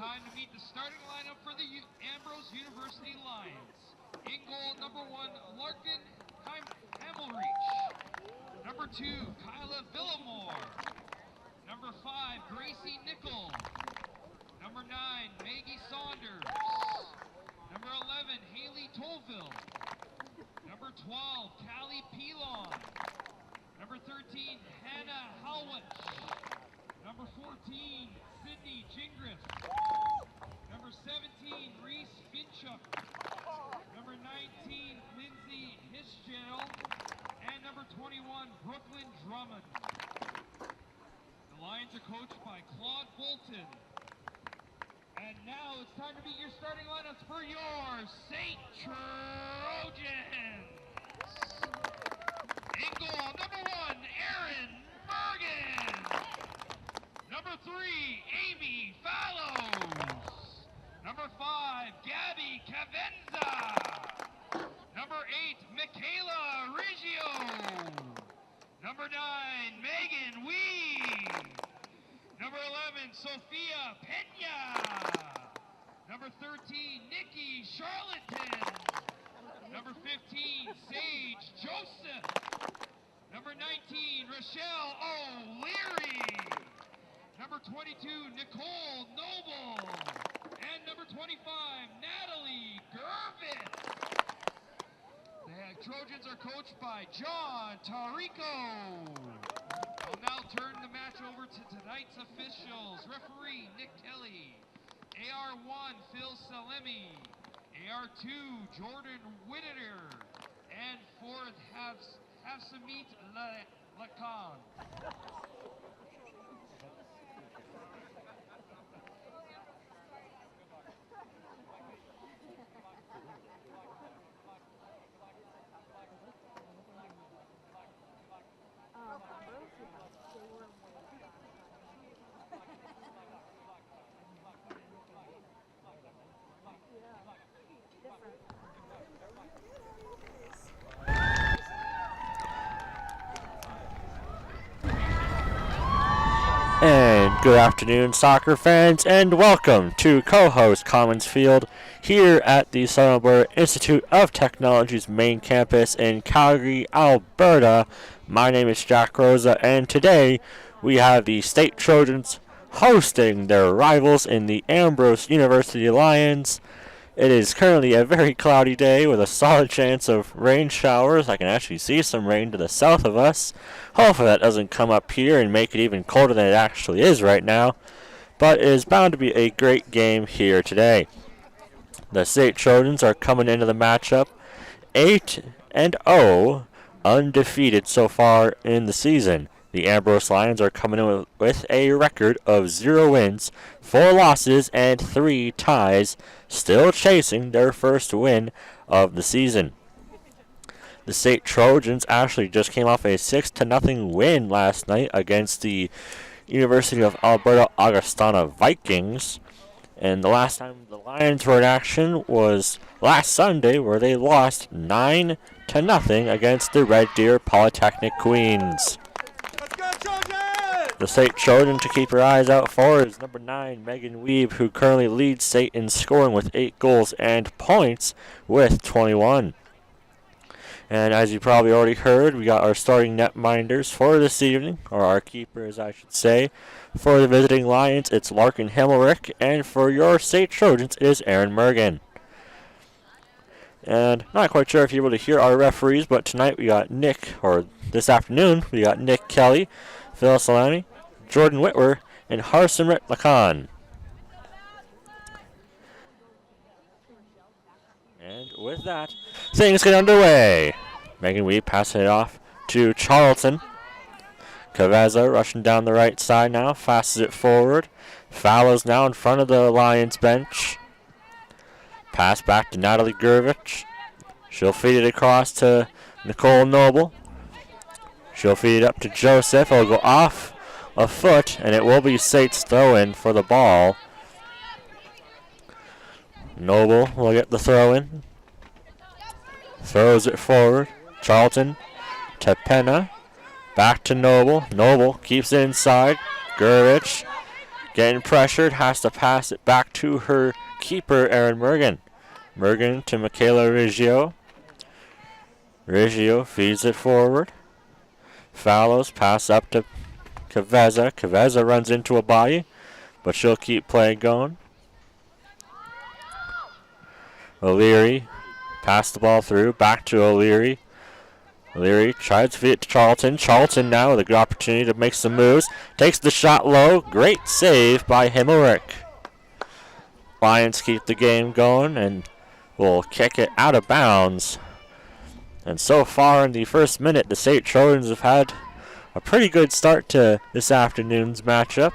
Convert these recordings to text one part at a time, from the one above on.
time to meet the starting lineup for the Ambrose University Lions. In goal, number 1, Larkin Hamelreach. Number 2, Kyla Villamore. Number 5, Gracie Nickel. Number 9, Maggie Saunders. Number 11, Haley Tolville. Number 12, Callie Pilon. Number 13, Hannah Howich. Number 14, Sydney Gingras. Number 17, Reese Finchuk. Number 19, Lindsay Hischel. And number 21, Brooklyn Drummond. The Lions are coached by Claude Bolton. And now it's time to meet your starting lineups for your SAIT Trojans. In goal, number 1, Erin Morgan. Number 3, Amy Fallows. Number 5, Gabby Cavenza. Number 8, Michaela Riggio. Number 9, Megan Wee. Number 11, Sophia Pena. Number 13, Nikki Charlatan. Number 15, Sage Joseph. Number 19, Rochelle O'Leary. Number 22, Nicole Noble. And number 25, Natalie Gervitz. The Trojans are coached by John Tarico. I'll now turn the match over to tonight's officials. Referee Nick Kelly. AR1 Phil Salemi. AR2 Jordan Whittaker. And fourth Hafsamit Lacan. And good afternoon, soccer fans, and welcome to co-host Commons Field here at the Southern Alberta Institute of Technology's main campus in Calgary, Alberta. My name is Jack Rosa, and today we have the SAIT Trojans hosting their rivals in the Ambrose University Lions. It is currently a very cloudy day with a solid chance of rain showers. I can actually see some rain to the south of us. Hopefully that doesn't come up here and make it even colder than it actually is right now. But it is bound to be a great game here today. The SAIT Trojans are coming into the matchup 8-0, undefeated so far in the season. The Ambrose Lions are coming in with a record of 0 wins, 4 losses, and 3 ties, still chasing their first win of the season. The SAIT Trojans actually just came off a 6-0 win last night against the University of Alberta Augustana Vikings. And the last time the Lions were in action was last Sunday, where they lost 9-0 against the Red Deer Polytechnic Queens. The SAIT Trojan to keep your eyes out for is number 9, Megan Weeb, who currently leads SAIT in scoring with 8 goals and points with 21. And as you probably already heard, we got our starting netminders for this evening, or our keepers, I should say. For the visiting Lions, it's Larkin Himmelrich, and for your SAIT Trojans, it is Aaron Mergen. And not quite sure if you're able to hear our referees, but tonight we got this afternoon, we got Nick Kelly, Phil Salami, Jordan Whitwer, and Harsimrit Lacan. And with that, things get underway. Megan Weeb passing it off to Charlton. Caveza rushing down the right side now, passes it forward. Fallows now in front of the Lions bench. Pass back to Natalie Gervich. She'll feed it across to Nicole Noble. She'll feed it up to Joseph. It'll go off a foot, and it will be SAIT's throw-in for the ball. Noble will get the throw-in. Throws it forward. Charlton to Penna. Back to Noble. Noble keeps it inside. Gervich Getting pressured, has to pass it back to her keeper, Erin Mergen. Mergen to Michaela Riggio. Riggio feeds it forward. Fallows, pass up to Caveza. Caveza runs into a body, but she'll keep play going. O'Leary, pass the ball through, back to O'Leary. O'Leary tries to feed it to Charlton. Charlton now with a good opportunity to make some moves. Takes the shot low. Great save by Himmelrich. Lions keep the game going and will kick it out of bounds. And so far in the first minute, the SAIT Trojans have had a pretty good start to this afternoon's matchup.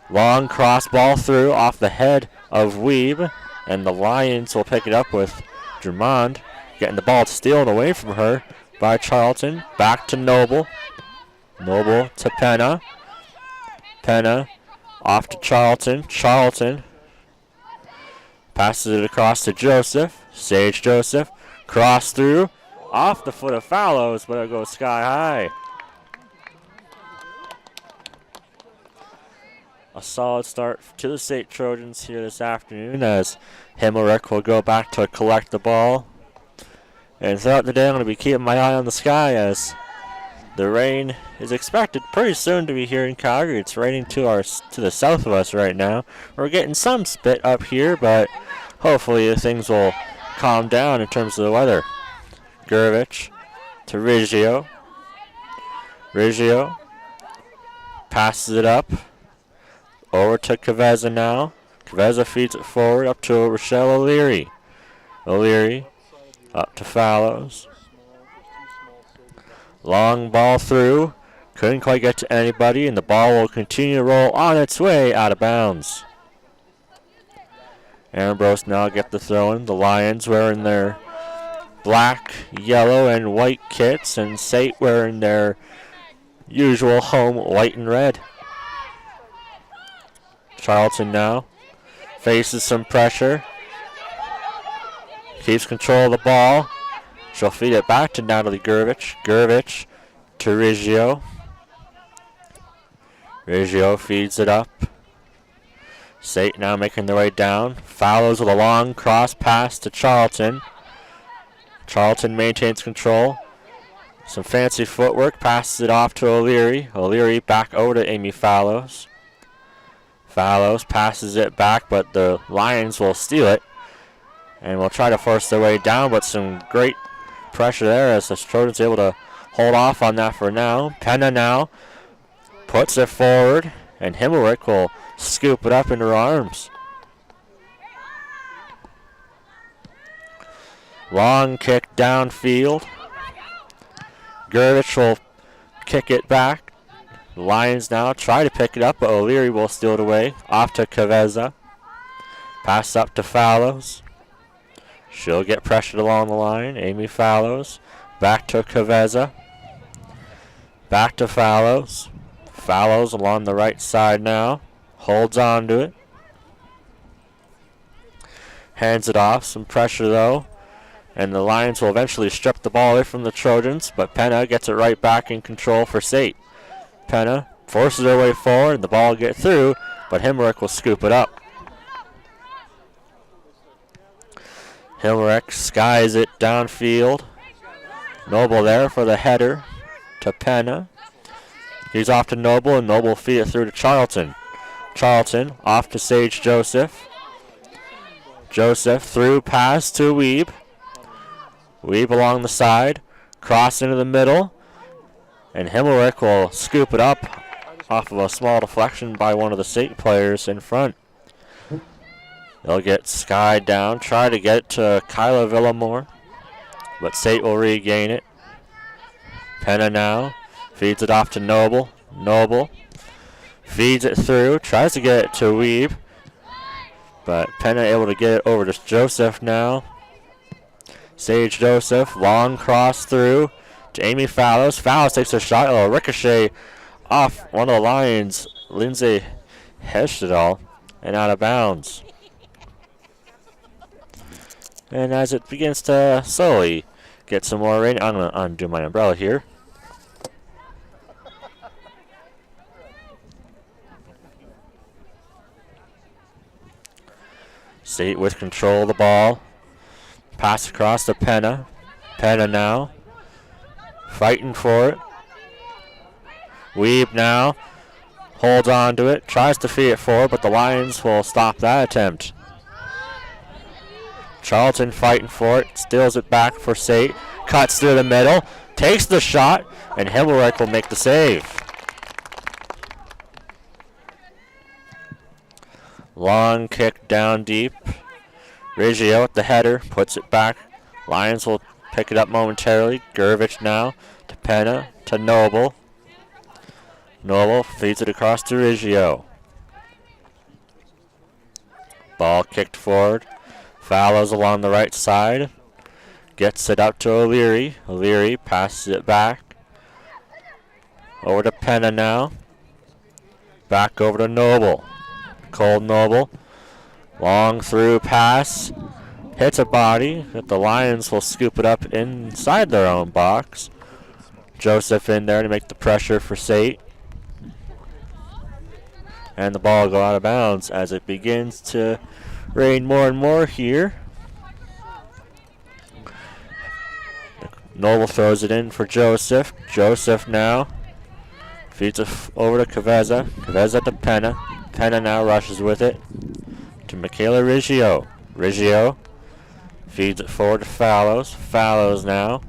Long cross ball through off the head of Weeb, and the Lions will pick it up with Drummond. Getting the ball stolen away from her by Charlton. Back to Noble. Noble to Penna. Penna off to Charlton. Charlton passes it across to Joseph. Sage Joseph. Cross through. Off the foot of Fallows, but it goes sky high. A solid start to the SAIT Trojans here this afternoon as Himmelrich will go back to collect the ball. And throughout the day, I'm going to be keeping my eye on the sky as the rain is expected pretty soon to be here in Calgary. It's raining to the south of us right now. We're getting some spit up here, but hopefully things will calm down in terms of the weather. Gurvich to Riggio. Riggio passes it up. Over to Caveza now. Caveza feeds it forward up to Rochelle O'Leary. O'Leary up to Fallows. Long ball through. Couldn't quite get to anybody, and the ball will continue to roll on its way out of bounds. Ambrose now get the throw in. The Lions wearing their black, yellow, and white kits, and SAIT wearing their usual home white and red. Charlton now faces some pressure. Keeps control of the ball. She'll feed it back to Natalie Gurvich. Gurvich to Riggio. Riggio feeds it up. SAIT now making their way down. Fallows with a long cross pass to Charlton. Charlton maintains control. Some fancy footwork. Passes it off to O'Leary. O'Leary back over to Amy Fallows. Fallows passes it back, but the Lions will steal it and will try to force their way down, but some great pressure there as the Trojans able to hold off on that for now. Penna now puts it forward, and Himmelrich will scoop it up into her arms. Long kick downfield. Gurvich will kick it back. The Lions now try to pick it up, but O'Leary will steal it away. Off to Caveza. Pass up to Fallows. She'll get pressured along the line. Amy Fallows. Back to Caveza. Back to Fallows. Fallows along the right side now. Holds on to it. Hands it off. Some pressure though. And the Lions will eventually strip the ball away from the Trojans, but Penna gets it right back in control for SAIT. Penna forces her way forward, and the ball will get through, but Himmelrich will scoop it up. Himmelrich skies it downfield. Noble there for the header to Penna. He's off to Noble, and Noble feed it through to Charlton. Charlton off to Sage Joseph. Joseph through pass to Weeb. Weeb along the side. Cross into the middle. And Himmelrich will scoop it up off of a small deflection by one of the SAIT players in front. They'll get skied down, try to get it to Kyla Villamore, but SAIT will regain it. Penna now feeds it off to Noble. Noble feeds it through, tries to get it to Weeb, but Penna able to get it over to Joseph now. Sage Joseph, long cross through to Amy Fallows. Fallows takes a shot. It'll ricochet off one of the Lions, Lindsay Hesjedal, and out of bounds. And as it begins to slowly get some more rain, I'm going to undo my umbrella here. SAIT with control of the ball. Pass across to Penna. Penna now. Fighting for it. Weeb now. Holds on to it. Tries to feed it forward, but the Lions will stop that attempt. Charlton fighting for it. Steals it back for SAIT. Cuts through the middle. Takes the shot. And Himmelreich will make the save. Long kick down deep. Riggio with the header. Puts it back. Lions will pick it up momentarily. Gurvich now to Penna to Noble. Noble feeds it across to Riggio. Ball kicked forward. Fallows along the right side. Gets it up to O'Leary. O'Leary passes it back. Over to Penna now. Back over to Noble. Cole Noble. Long through pass. Hits a body that the Lions will scoop it up inside their own box. Joseph in there to make the pressure for SAIT. And the ball will go out of bounds as it begins to rain more and more here. Noble throws it in for Joseph. Joseph now feeds it over to Caveza. Caveza to Penna. Penna now rushes with it to Michaela Riggio. Riggio feeds it forward to Fallows. Fallows now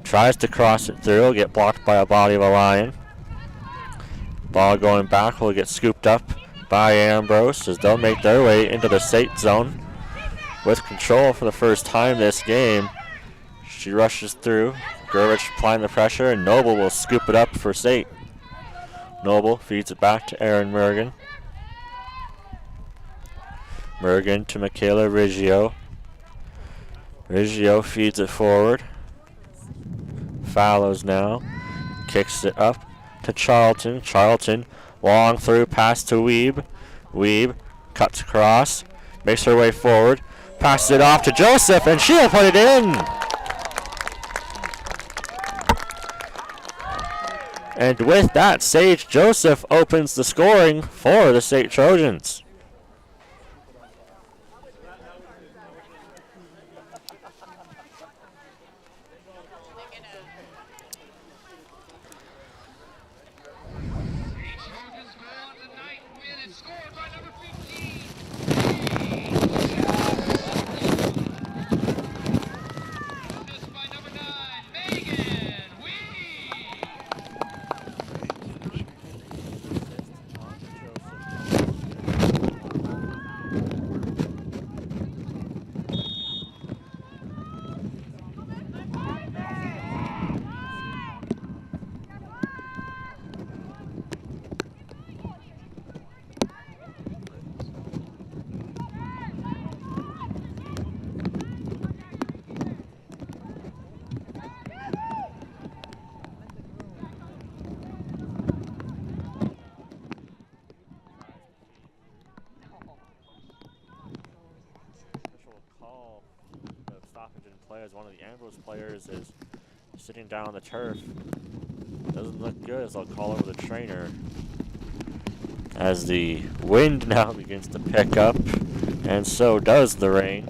tries to cross it through. Will get blocked by a body of a Lion. Ball going back will get scooped up by Ambrose as they'll make their way into the SAIT zone with control for the first time this game. She rushes through. Gurvich applying the pressure, and Noble will scoop it up for SAIT. Noble feeds it back to Aaron Mergen. Mergen to Michaela Riggio. Riggio feeds it forward. Fallows now. Kicks it up to Charlton. Charlton, long through pass to Weeb. Weeb cuts across. Makes her way forward. Passes it off to Joseph, and she'll put it in. And with that, Sage Joseph opens the scoring for the SAIT Trojans. As one of the Ambrose players is sitting down on the turf. Doesn't look good, as I'll call over the trainer. As the wind now begins to pick up, and so does the rain.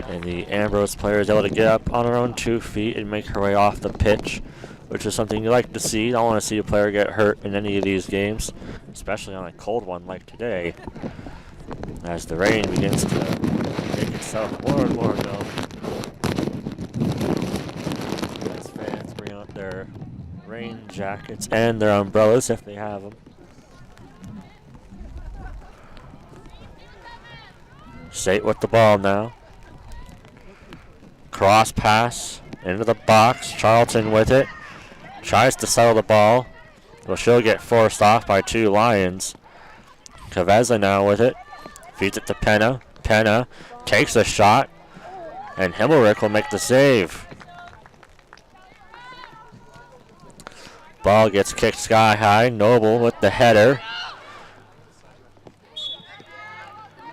And the Ambrose player is able to get up on her own 2 feet and make her way off the pitch, which is something you like to see. You don't want to see a player get hurt in any of these games, especially on a cold one like today, as the rain begins to make itself more and more known. As fans bring out their rain jackets and their umbrellas if they have them. SAIT with the ball now. Cross pass into the box. Charlton with it. Tries to settle the ball. Well, she'll get forced off by 2 Lions. Caveza now with it. Feeds it to Penna. Penna takes a shot. And Himmelrich will make the save. Ball gets kicked sky high. Noble with the header.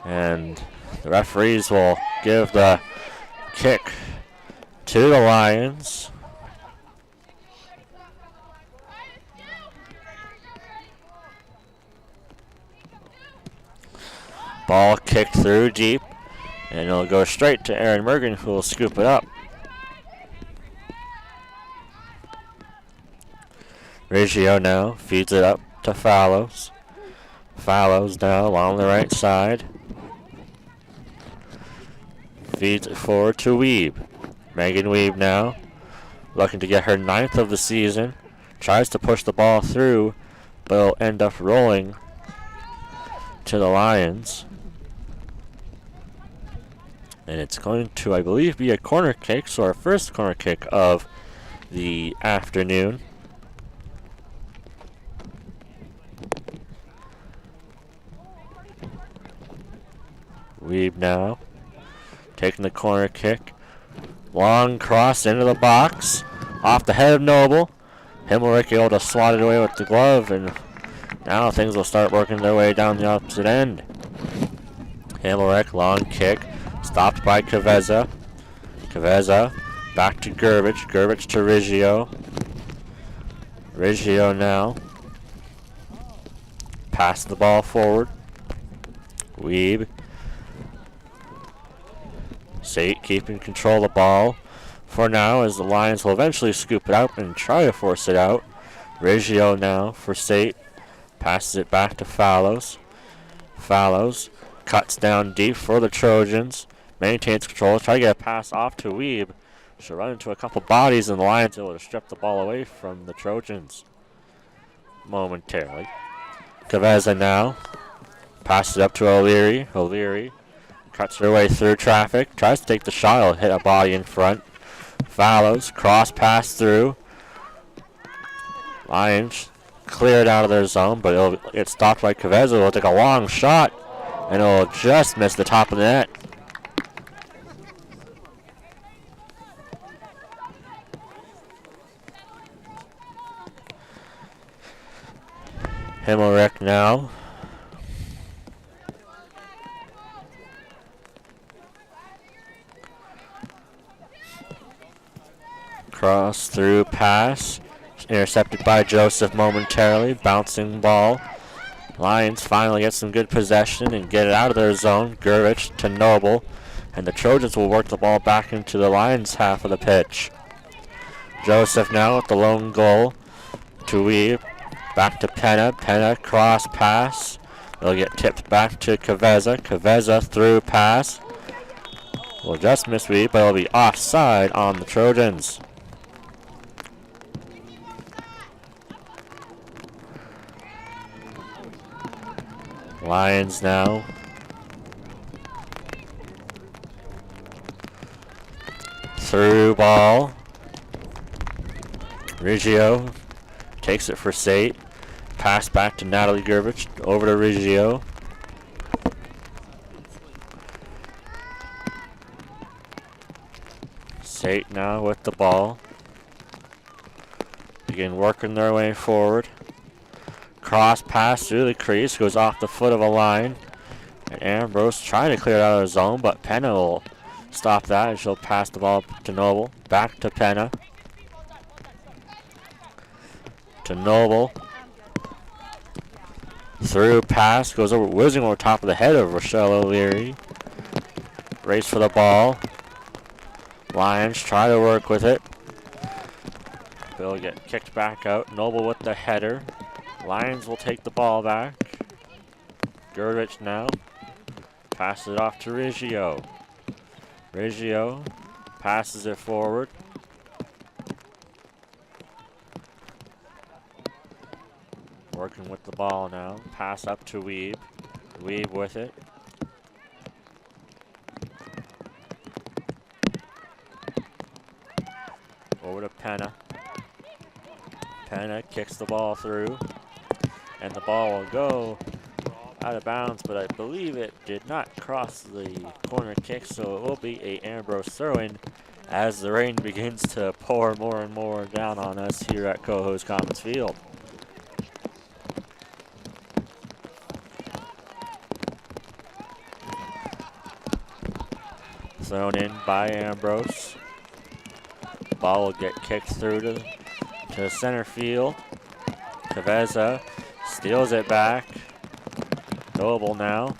And the referees will give the kick to the Lions. Ball kicked through deep, and it'll go straight to Aaron Mergen, who will scoop it up. Riggio now feeds it up to Fallows. Fallows now along the right side. Feeds it forward to Weeb. Megan Weeb now looking to get her 9th of the season. Tries to push the ball through, but it'll end up rolling to the Lions. And it's going to, I believe, be a corner kick, so our first corner kick of the afternoon. Weeb now taking the corner kick. Long cross into the box. Off the head of Noble. Himmelrich able to swat it away with the glove, and now things will start working their way down the opposite end. Himmelrich, long kick. Stopped by Caveza. Caveza back to Gerbich. Gerbich to Riggio. Riggio now. Pass the ball forward. Weeb. SAIT keeping control of the ball for now, as the Lions will eventually scoop it out and try to force it out. Riggio now for SAIT. Passes it back to Fallows. Fallows cuts down deep for the Trojans. Maintains control. Try to get a pass off to Weeb. She'll run into a couple bodies, and the Lions able to strip the ball away from the Trojans momentarily. Caveza now passes it up to O'Leary. O'Leary cuts her way through traffic. Tries to take the shot. It'll hit a body in front. Fallows cross pass through. Lions cleared out of their zone, but it'll get stopped by Caveza. It'll take a long shot, and it'll just miss the top of the net. Himmelrich now. Cross through pass. Intercepted by Joseph momentarily. Bouncing ball. Lions finally get some good possession and get it out of their zone. Gurvich to Noble. And the Trojans will work the ball back into the Lions' half of the pitch. Joseph now with the lone goal to Weeb. Back to Penna. Penna cross pass. It'll get tipped back to Caveza. Caveza through pass. Will just miss Weeb, but it'll be offside on the Trojans. Lions now. Through ball. Riggio takes it for SAIT. Pass back to Natalie Gurvich. Over to Riggio. SAIT now with the ball. Begin working their way forward. Cross pass through the crease. Goes off the foot of a line. And Ambrose trying to clear it out of the zone, but Penna will stop that, and she'll pass the ball to Noble. Back to Penna. To Noble. Through pass. Goes over, whizzing over top of the head of Rochelle O'Leary. Race for the ball. Lions try to work with it. They'll get kicked back out. Noble with the header. Lions will take the ball back. Gurvich now. Passes it off to Riggio. Riggio passes it forward. Working with the ball now. Pass up to Weeb. Weeb with it. Over to Penna. Penna kicks the ball through, and the ball will go out of bounds, but I believe it did not cross the corner kick, so it will be a Ambrose throw-in as the rain begins to pour more and more down on us here at Cohoes Commons Field. Thrown in by Ambrose. Ball will get kicked through to center field. Caveza steals it back. Noble now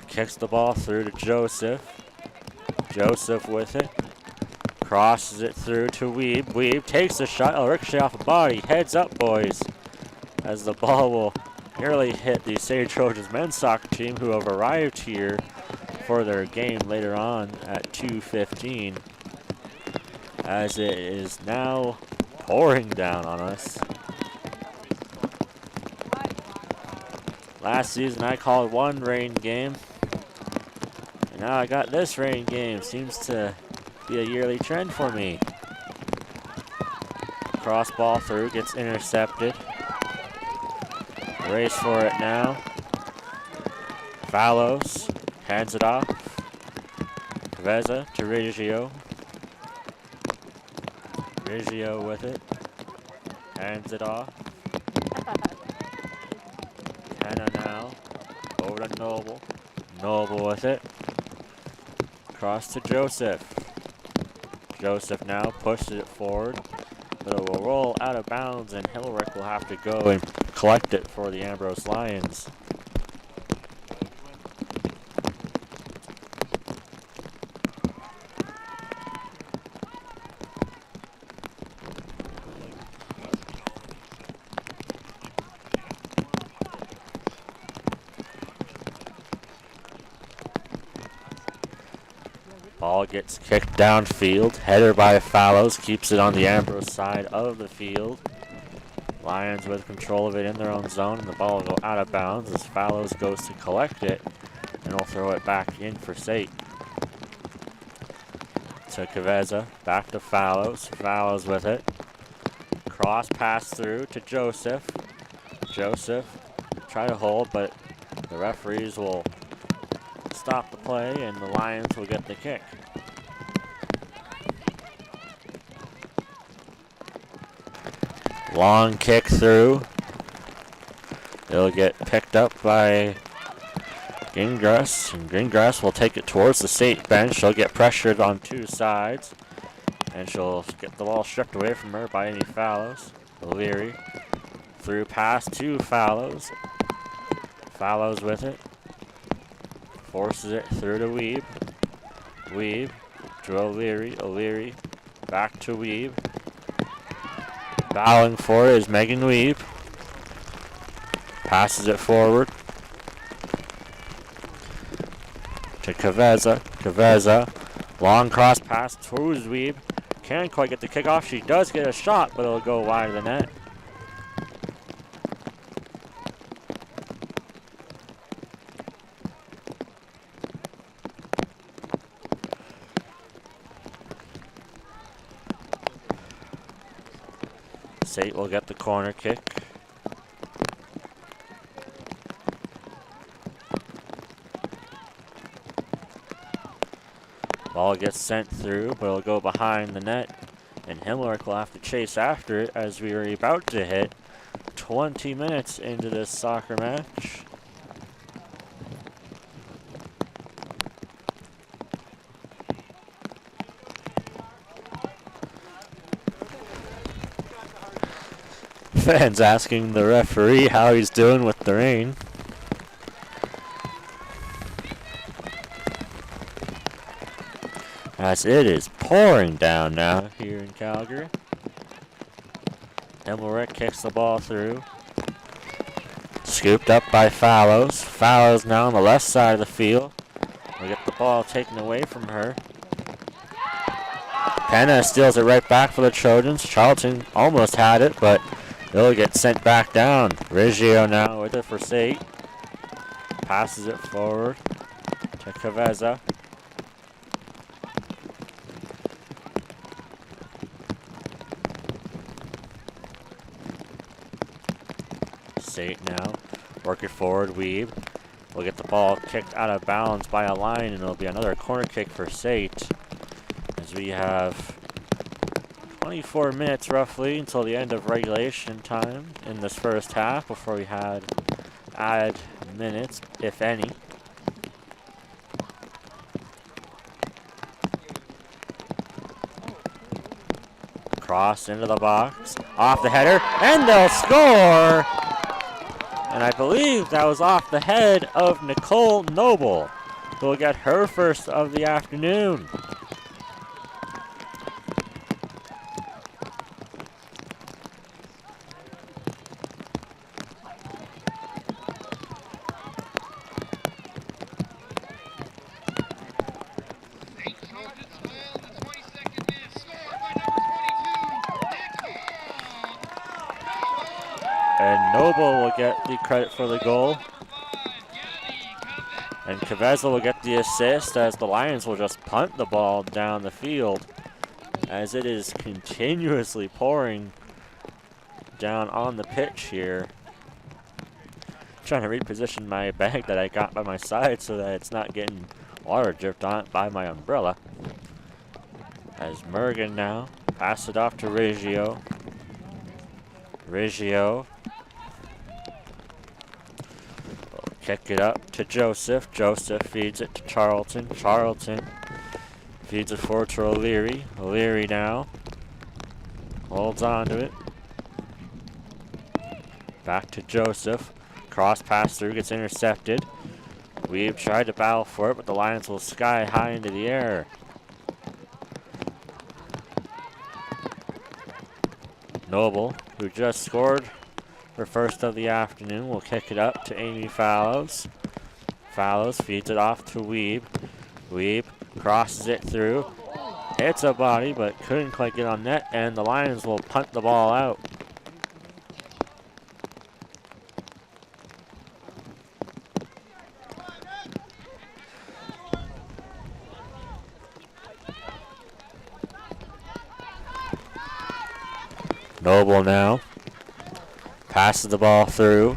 kicks the ball through to Joseph. Joseph with it. Crosses it through to Weeb. Weeb takes the shot. A ricochet off a body. Heads up, boys. As the ball will nearly hit the SAIT Trojans men's soccer team, who have arrived here for their game later on at 2:15. As it is now pouring down on us. Last season I called one rain game, and now I got this rain game. Seems to be a yearly trend for me. Cross ball through, gets intercepted. Race for it now. Fallows hands it off. Caveza to Riggio. Riggio with it. Hands it off. Penna now. Over to Noble. Noble with it. Cross to Joseph. Joseph now pushes it forward, but it will roll out of bounds, and Hillerick will have to go and collect it for the Ambrose Lions. Ball gets kicked downfield. Header by Fallows keeps it on the Ambrose side of the field. Lions with control of it in their own zone, and the ball will go out of bounds as Fallows goes to collect it, and will throw it back in for SAIT. To Caveza, back to Fallows. Fallows with it. Cross pass through to Joseph. Joseph try to hold, but the referees will stop the play, and the Lions will get the kick. Long kick through. It'll get picked up by Gingras, and Gingras will take it towards the SAIT bench. She'll get pressured on two sides, and she'll get the ball stripped away from her by any Fallows. O'Leary through pass to Fallows. Fallows with it. Forces it through to Weeb. Weeb to O'Leary. O'Leary back to Weeb. Battling for it is Megan Weeb. Passes it forward to Caveza. Caveza. Long cross pass towards Weeb. Can't quite get the kickoff. She does get a shot, but it'll go wide of the net. SAIT will get the corner kick. Ball gets sent through, but it'll go behind the net, and Himmelrick will have to chase after it as we are about to hit 20 minutes into this soccer match. Fans asking the referee how he's doing with the rain. As it is pouring down now here in Calgary. Himmelrick kicks the ball through. Scooped up by Fallows. Fallows now on the left side of the field. We'll get the ball taken away from her. Penna steals it right back for the Trojans. Charlton almost had it, but it'll get sent back down. Riggio now with it for SAIT. Passes it forward to Caveza. SAIT now. Working forward, Weeb will get the ball kicked out of bounds by a line, and it'll be another corner kick for SAIT. As we have 24 minutes roughly until the end of regulation time in this first half before we had added minutes, if any. Cross into the box, off the header, and they'll score! And I believe that was off the head of Nicole Noble, who will get her first of the afternoon. And Noble will get the credit for the goal. And Caveza will get the assist as the Lions will just punt the ball down the field as it is continuously pouring down on the pitch here. Trying to reposition my bag that I got by my side so that it's not getting water dripped on it by my umbrella. As Mergen now pass it off to Riggio. Riggio will kick it up to Joseph. Joseph feeds it to Charlton. Charlton feeds it forward to O'Leary. O'Leary now holds on to it. Back to Joseph. Cross pass through, gets intercepted. We've tried to battle for it, but the Lions will sky high into the air. Noble, who just scored her first of the afternoon, will kick it up to Amy Fallows. Fallows feeds it off to Weeb. Weeb crosses it through. Hits a body, but couldn't quite get on net, and the Lions will punt the ball out. Noble now passes the ball through.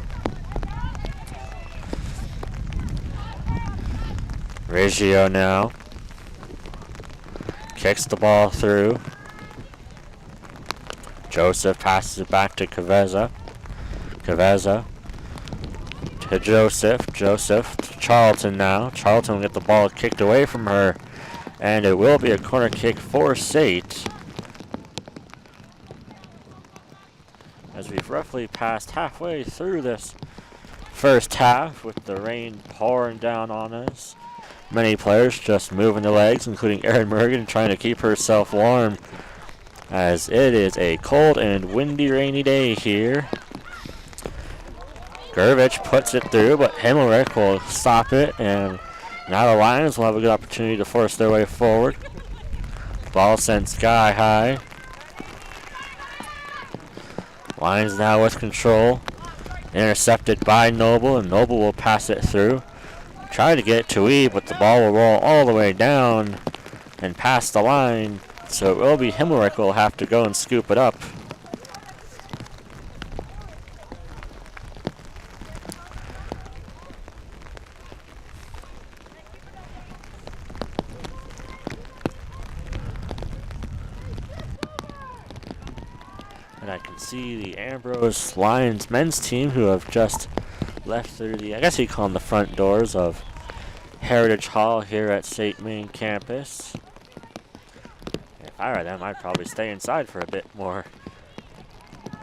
Riggio now kicks the ball through. Joseph passes it back to Caveza. Caveza to Joseph. Joseph to Charlton now. Charlton will get the ball kicked away from her, and it will be a corner kick for SAIT. As we've roughly passed halfway through this first half with the rain pouring down on us. Many players just moving their legs, including Erin Mergen, trying to keep herself warm as it is a cold and windy, rainy day here. Gervich puts it through, but Himmelreich will stop it, and now the Lions will have a good opportunity to force their way forward. Ball sent sky high. Lions now with control. Intercepted by Noble, and Noble will pass it through. Try to get it to Eve, but the ball will roll all the way down and past the line. So it will be Himmelreich who will have to go and scoop it up. And I can see the Ambrose Lions men's team who have just left through the, I guess you call them the front doors of Heritage Hall here at SAIT main campus. If I were them, I'd probably stay inside for a bit more.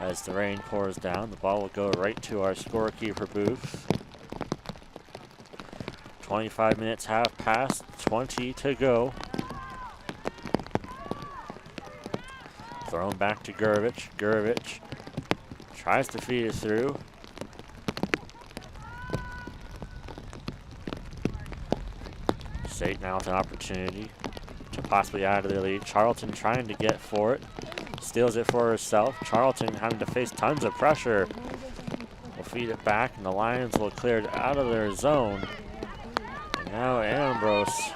As the rain pours down, the ball will go right to our scorekeeper booth. 25 minutes have passed, 20 to go. Thrown back to Gervich. Gervich tries to feed it through. SAIT now with an opportunity to possibly add to the lead. Charlton trying to get for it. Steals it for herself. Charlton having to face tons of pressure. Will feed it back, and the Lions will clear it out of their zone. And now Ambrose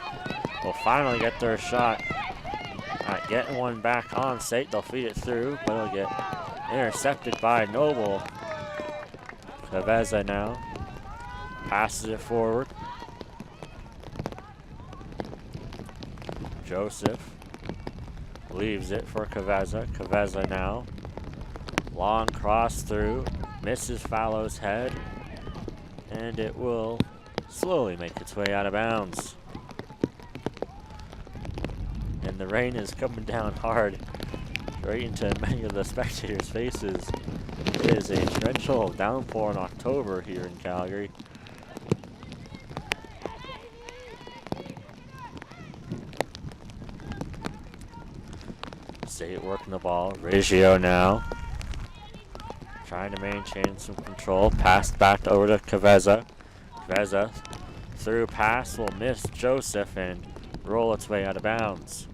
will finally get their shot. Not getting one back on SAIT. They'll feed it through, but it'll get intercepted by Noble, Caveza now passes it forward. Joseph leaves it for Caveza. Caveza now. Long cross through. Misses Fallow's head. And it will slowly make its way out of bounds. And the rain is coming down hard, right into many of the spectators' faces. It is a torrential downpour in October here in Calgary. SAIT working the ball. Reggio now trying to maintain some control. Pass back over to Caveza. Caveza through pass will miss Joseph and roll its way out of bounds.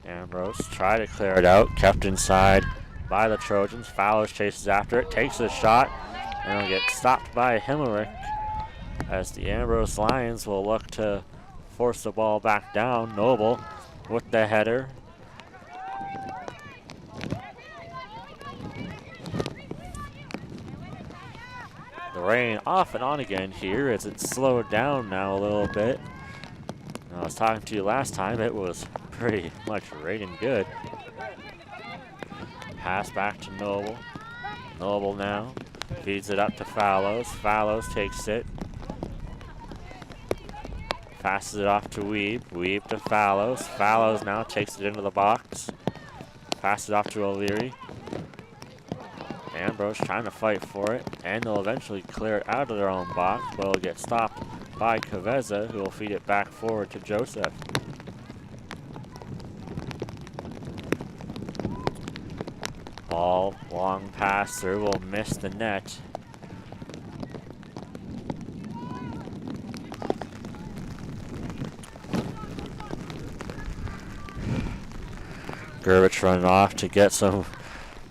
Ambrose try to clear it out, kept inside by the Trojans. Fowles chases after it, takes a shot, and will get stopped by Himmelrich as the Ambrose Lions will look to force the ball back down. Noble with the header. The rain off and on again here as it's slowed down now a little bit. I was talking to you last time, it was pretty much raining good. Pass back to Noble. Noble now feeds it up to Fallows. Fallows takes it. Passes it off to Weeb. Weeb to Fallows. Fallows now takes it into the box. Passes it off to O'Leary. Ambrose trying to fight for it, and they'll eventually clear it out of their own box, but it'll get stopped by Caveza, who will feed it back forward to Joseph. Ball, long pass through, will miss the net. Gervich running off to get some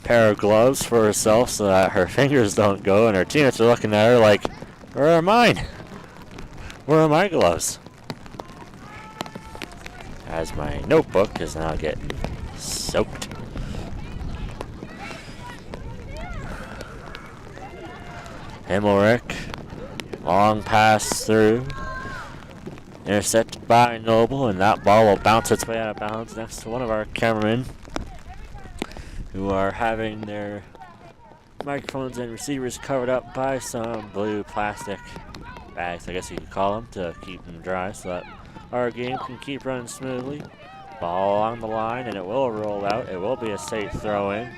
pair of gloves for herself so that her fingers don't go, and her teammates are looking at her like, where are mine? Where are my gloves? As my notebook is now getting soaked. Himmelrich, long pass through. Intercepted by Noble, and that ball will bounce its way out of bounds next to one of our cameramen who are having their microphones and receivers covered up by some blue plastic bags, I guess you could call them, to keep them dry so that our game can keep running smoothly. Ball along the line, and it will roll out. It will be a SAIT throw-in.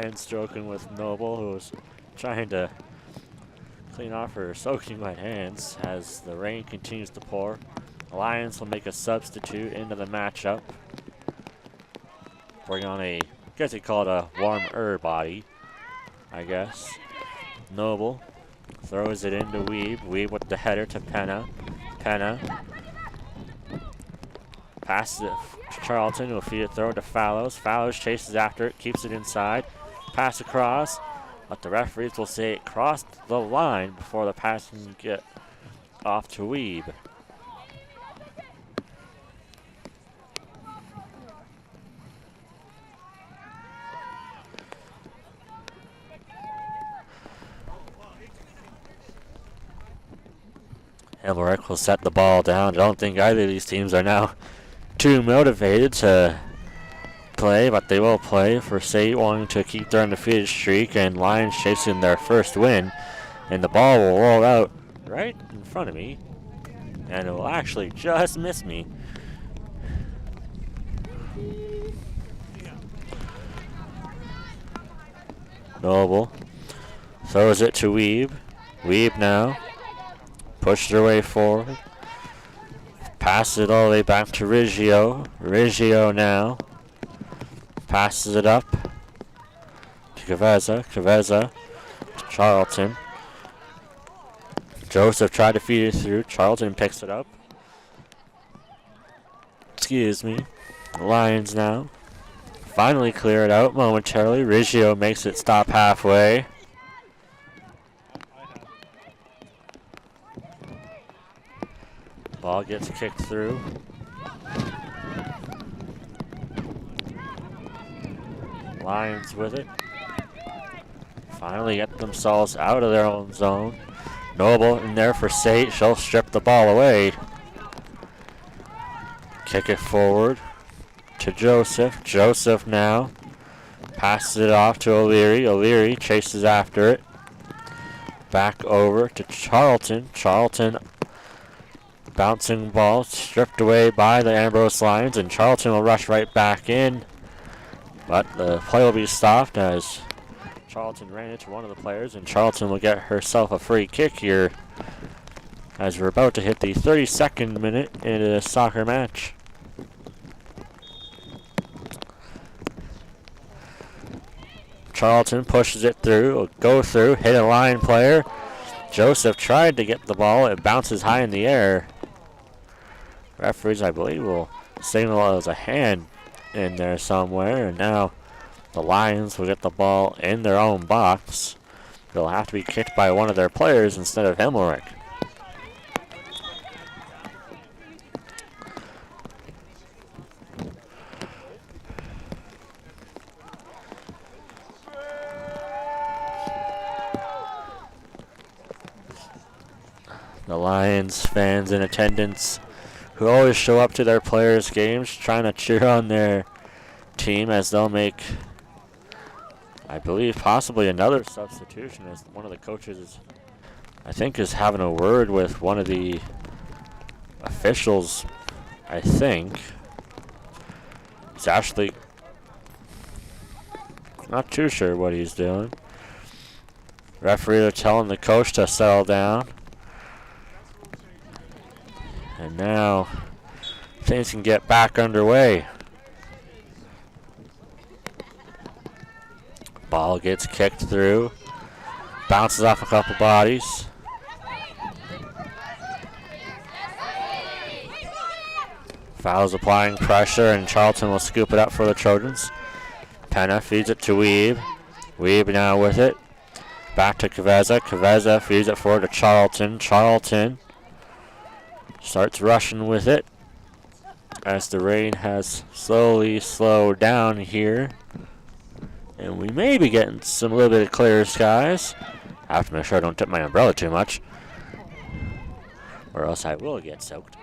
Fans joking with Noble, who's trying to clean off her soaking wet hands as the rain continues to pour. The Lions will make a substitute into the matchup. Bring on I guess they call it a warmer body, I guess. Noble throws it into Weeb. Weeb with the header to Penna. Penna passes it to Charlton, who will feed it throw to Fallows. Fallows chases after it, keeps it inside. Pass across, but the referees will say it crossed the line before the pass can get off to Weeb. Himmelrich will set the ball down. I don't think either of these teams are now too motivated to play, but they will play for SAIT, wanting to keep their undefeated streak, and Lions chasing their first win. And the ball will roll out right in front of me, and it will actually just miss me. Noble throws it to Weeb. Weeb now pushes their way forward. Passes it all the way back to Reggio. Reggio now passes it up to Caveza. Caveza to Charlton. Joseph tried to feed it through. Charlton picks it up. Excuse me. The Lions now finally clear it out momentarily. Riggio makes it stop halfway. Ball gets kicked through. Lions with it. Finally get themselves out of their own zone. Noble in there for SAIT. She'll strip the ball away. Kick it forward to Joseph. Joseph now passes it off to O'Leary. O'Leary chases after it. Back over to Charlton. Charlton bouncing ball stripped away by the Ambrose Lions, and Charlton will rush right back in. But the play will be stopped as Charlton ran into one of the players, and Charlton will get herself a free kick here as we're about to hit the 32nd minute into this soccer match. Charlton pushes it through, will go through, hit a line player. Joseph tried to get the ball, it bounces high in the air. Referees, I believe, will signal it as a hand in there somewhere, and now the Lions will get the ball in their own box. It'll have to be kicked by one of their players instead of Himmelrich. The Lions fans in attendance who always show up to their players' games trying to cheer on their team as they'll make, I believe, possibly another substitution as one of the coaches, I think, is having a word with one of the officials, I think. He's actually not too sure what he's doing. Referee are telling the coach to settle down. And now things can get back underway. Ball gets kicked through. Bounces off a couple bodies. Fouls applying pressure, and Charlton will scoop it up for the Trojans. Penna feeds it to Weeb. Weeb now with it. Back to Caveza. Caveza feeds it forward to Charlton. Charlton starts rushing with it as the rain has slowly slowed down here. And we may be getting some little bit of clear skies. I have to make sure I don't tip my umbrella too much, or else I will get soaked.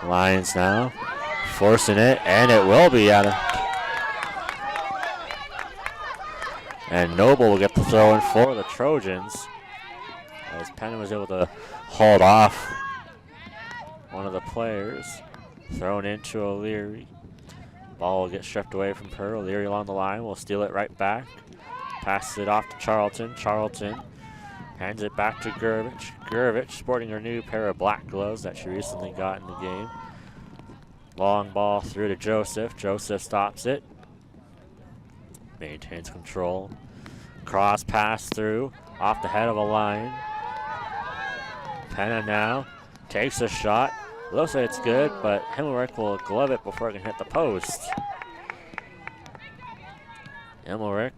Lions now forcing it, and it will be out of. And Noble will get the throw in for the Trojans as Penn was able to hold off one of the players. Thrown into O'Leary. Ball will get stripped away from her. O'Leary along the line will steal it right back. Passes it off to Charlton. Charlton hands it back to Gurvich. Gurvich sporting her new pair of black gloves that she recently got in the game. Long ball through to Joseph. Joseph stops it. Maintains control. Cross pass through off the head of a Lion. Penna now takes a shot. Looks like it's good, but Himmelrich will glove it before it can hit the post. Himmelrich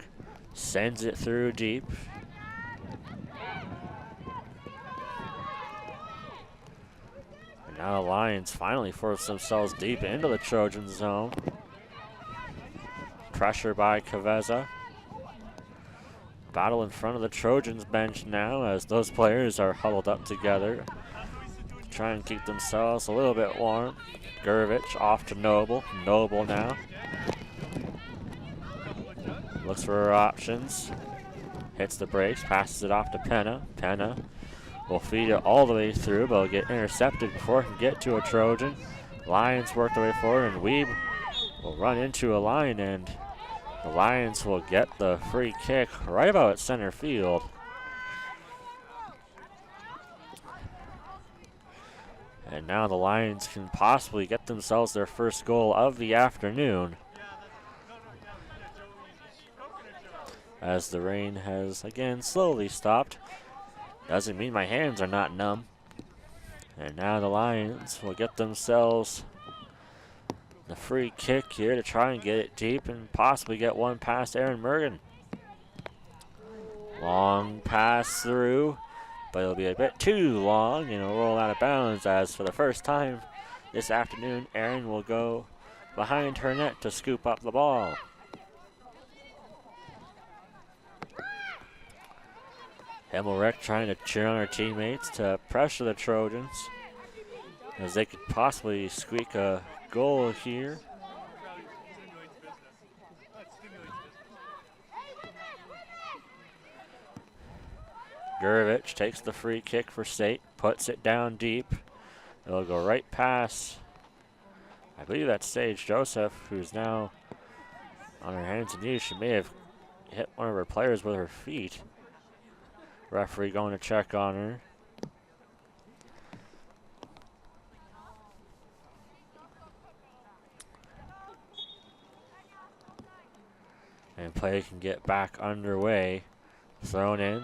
sends it through deep. And now the Lions finally force themselves deep into the Trojan zone. Pressure by Caveza. Battle in front of the Trojans bench now as those players are huddled up together. Try and keep themselves a little bit warm. Gurvich off to Noble. Noble now looks for her options. Hits the brakes, passes it off to Penna. Penna will feed it all the way through, but will get intercepted before it can get to a Trojan. Lions work their way forward, and Weeb will run into a line, and the Lions will get the free kick right about at center field. And now the Lions can possibly get themselves their first goal of the afternoon. as the rain has again slowly stopped. Doesn't mean my hands are not numb. And now the Lions will get themselves the free kick here to try and get it deep and possibly get one past Aaron Mergen. Long pass through, but it'll be a bit too long and it'll roll out of bounds, as for the first time this afternoon, Aaron will go behind her net to scoop up the ball. Himmelreich trying to cheer on her teammates to pressure the Trojans as they could possibly squeak a goal here. Gurevich takes the free kick for SAIT, puts it down deep. It'll go right past, I believe that's Sage Joseph, who's now on her hands and knees. She may have hit one of her players with her feet. Referee going to check on her. And play can get back underway. Thrown in.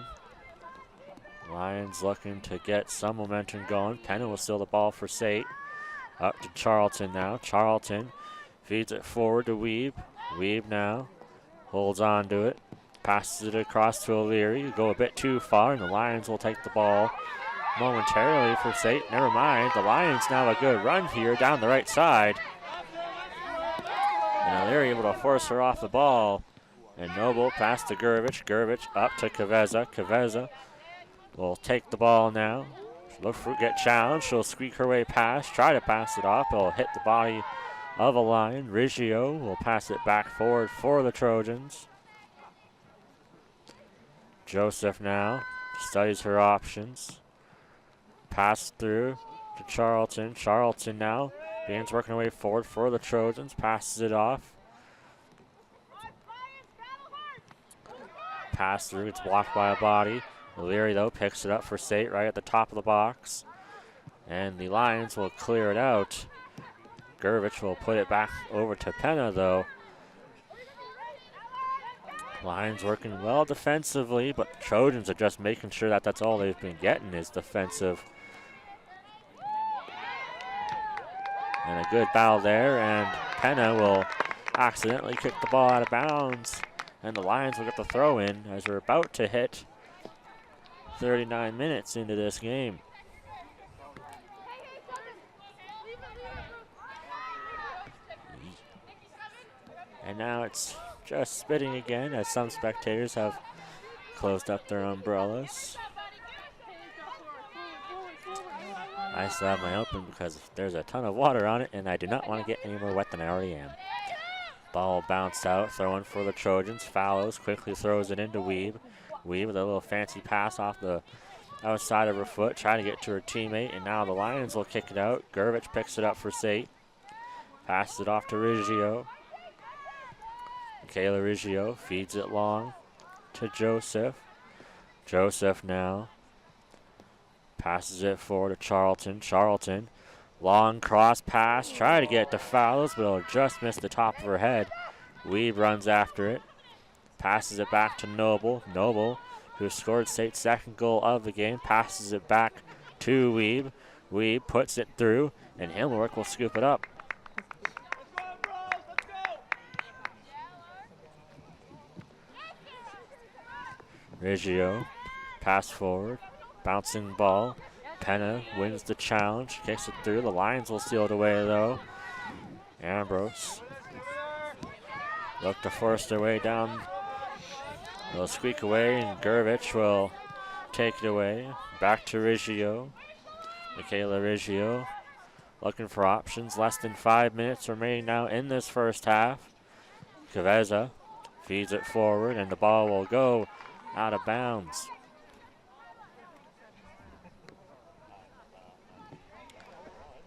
Lions looking to get some momentum going. Penna will steal the ball for SAIT. Up to Charlton now. Charlton feeds it forward to Weeb. Weeb now holds on to it. Passes it across to O'Leary. Go a bit too far, and the Lions will take the ball momentarily for SAIT. Never mind. The Lions now have a good run here down the right side. And O'Leary able to force her off the ball. And Noble pass to Gurevich. Gurevich up to Kaveza. Kaveza will take the ball now. She'll look for get challenged. She'll squeak her way past. Try to pass it off. It'll hit the body of a Lion. Riggio will pass it back forward for the Trojans. Joseph now studies her options. Pass through to Charlton. Charlton now begins working her way forward for the Trojans. Passes it off. Pass through. It's blocked by a body. O'Leary, though, picks it up for SAIT right at the top of the box. And the Lions will clear it out. Gurevich will put it back over to Penna, though. Lions working well defensively, but the Trojans are just making sure that that's all they've been getting is defensive. And a good battle there, and Penna will accidentally kick the ball out of bounds. And the Lions will get the throw in as we're about to hit 39 minutes into this game. And now it's just spitting again as some spectators have closed up their umbrellas. I still have mine open because there's a ton of water on it and I do not want to get any more wet than I already am. Ball bounced out, throwing for the Trojans. Fallows quickly throws it into Weeb. Weeb with a little fancy pass off the outside of her foot, trying to get to her teammate, and now the Lions will kick it out. Gurevich picks it up for SAIT. Passes it off to Riggio. Michaela Riggio feeds it long to Joseph. Joseph now passes it forward to Charlton. Charlton, long cross pass, try to get to Fallows, but it'll just miss the top of her head. Weeb runs after it. Passes it back to Noble. Noble, who scored SAIT's second goal of the game, passes it back to Weeb. Weeb puts it through, and Himmelreich will scoop it up. Riggio, pass forward, bouncing ball. Penna wins the challenge, kicks it through. The Lions will steal it away, though. Ambrose look to force their way down. They'll squeak away, and Gurevich will take it away. Back to Riggio. Michaela Riggio looking for options. Less than 5 minutes remaining now in this first half. Kaveza feeds it forward, and the ball will go out of bounds.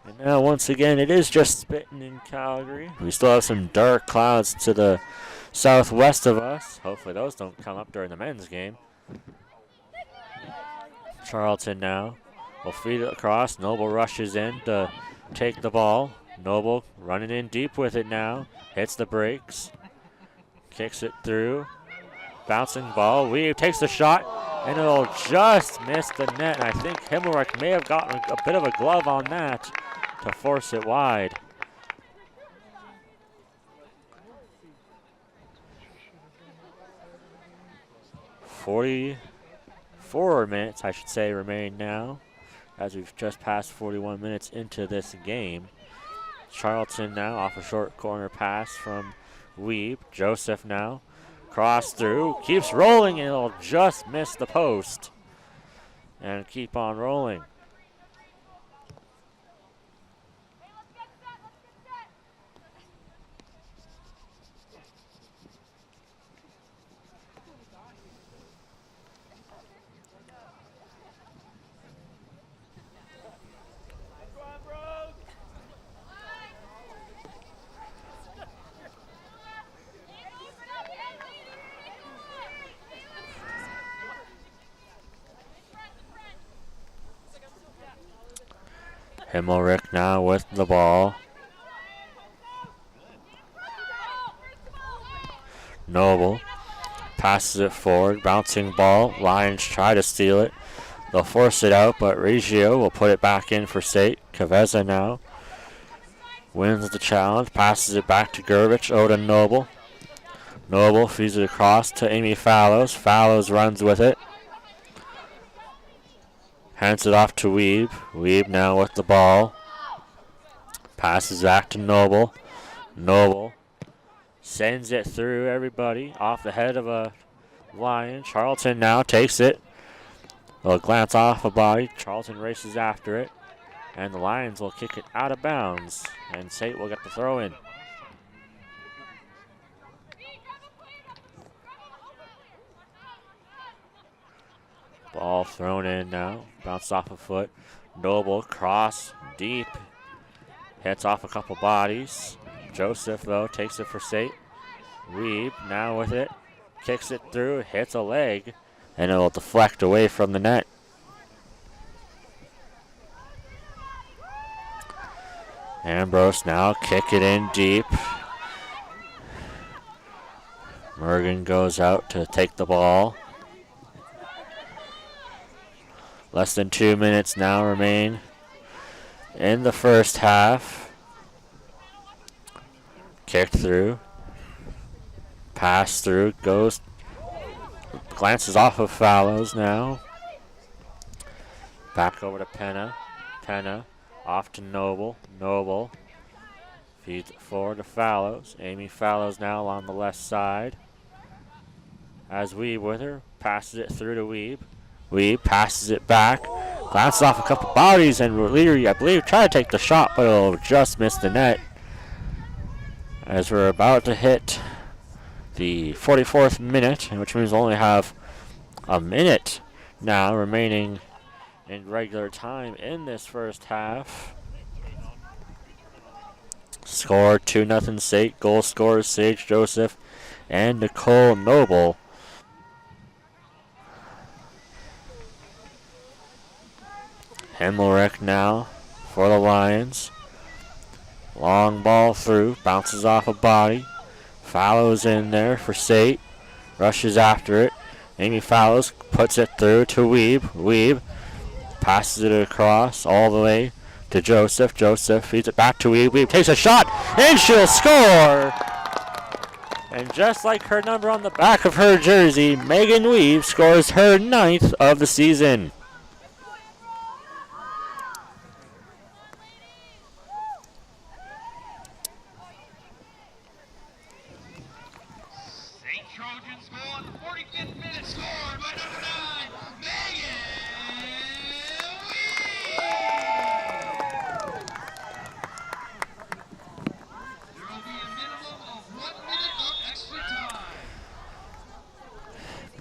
And now once again, it is just spitting in Calgary. We still have some dark clouds to the southwest of us. Hopefully those don't come up during the men's game. Charlton now will feed it across. Noble rushes in to take the ball. Noble running in deep with it now. Hits the brakes. Kicks it through. Bouncing ball. Weave takes the shot, and it'll just miss the net. And I think Himmelreich may have gotten a bit of a glove on that to force it wide. "44 minutes, I should say, remain now, as we've just passed 41 minutes into this game. Charlton now off a short corner pass from Weeb. Joseph now. Cross through. Keeps rolling, and it'll just miss the post. And keep on rolling. Himmelreich now with the ball. Noble passes it forward, bouncing ball. Lions try to steal it. They'll force it out, but Reggio will put it back in for SAIT. Caveza now wins the challenge, passes it back to Gerbich. Oda Noble. Noble feeds it across to Amy Fallows. Fallows runs with it. Hands it off to Weeb. Weeb now with the ball. Passes back to Noble. Noble sends it through everybody off the head of a Lion. Charlton now takes it. They'll glance off a body. Charlton races after it. And the Lions will kick it out of bounds. And SAIT will get the throw in. Ball thrown in now. Bounced off a foot. Noble cross deep. Hits off a couple bodies. Joseph, though, takes it for SAIT. Weeb now with it. Kicks it through. Hits a leg. And it'll deflect away from the net. Ambrose now kick it in deep. Mergen goes out to take the ball. Less than 2 minutes now remain in the first half. Kick through. Pass through. Goes. Glances off of Fallows now. Back over to Penna. Penna off to Noble. Noble feeds it forward to Fallows. Amy Fallows now on the left side. As Weeb with her. Passes it through to Weeb. Weeb passes it back. Glances off a couple bodies, and Leary, I believe, tried to take the shot, but it'll just miss the net. As we're about to hit the 44th minute, which means we'll only have a minute now remaining in regular time in this first half. Score 2-0 SAIT. Goal scorers Sage Joseph and Nicole Noble. Himmelreich now for the Lions. Long ball through, bounces off a body. Fallows in there for SAIT. Rushes after it. Amy Fallows puts it through to Weeb. Weeb passes it across all the way to Joseph. Joseph feeds it back to Weeb. Weeb takes a shot, and she'll score! And just like her number on the back of her jersey, Megan Weeb scores her 9th of the season.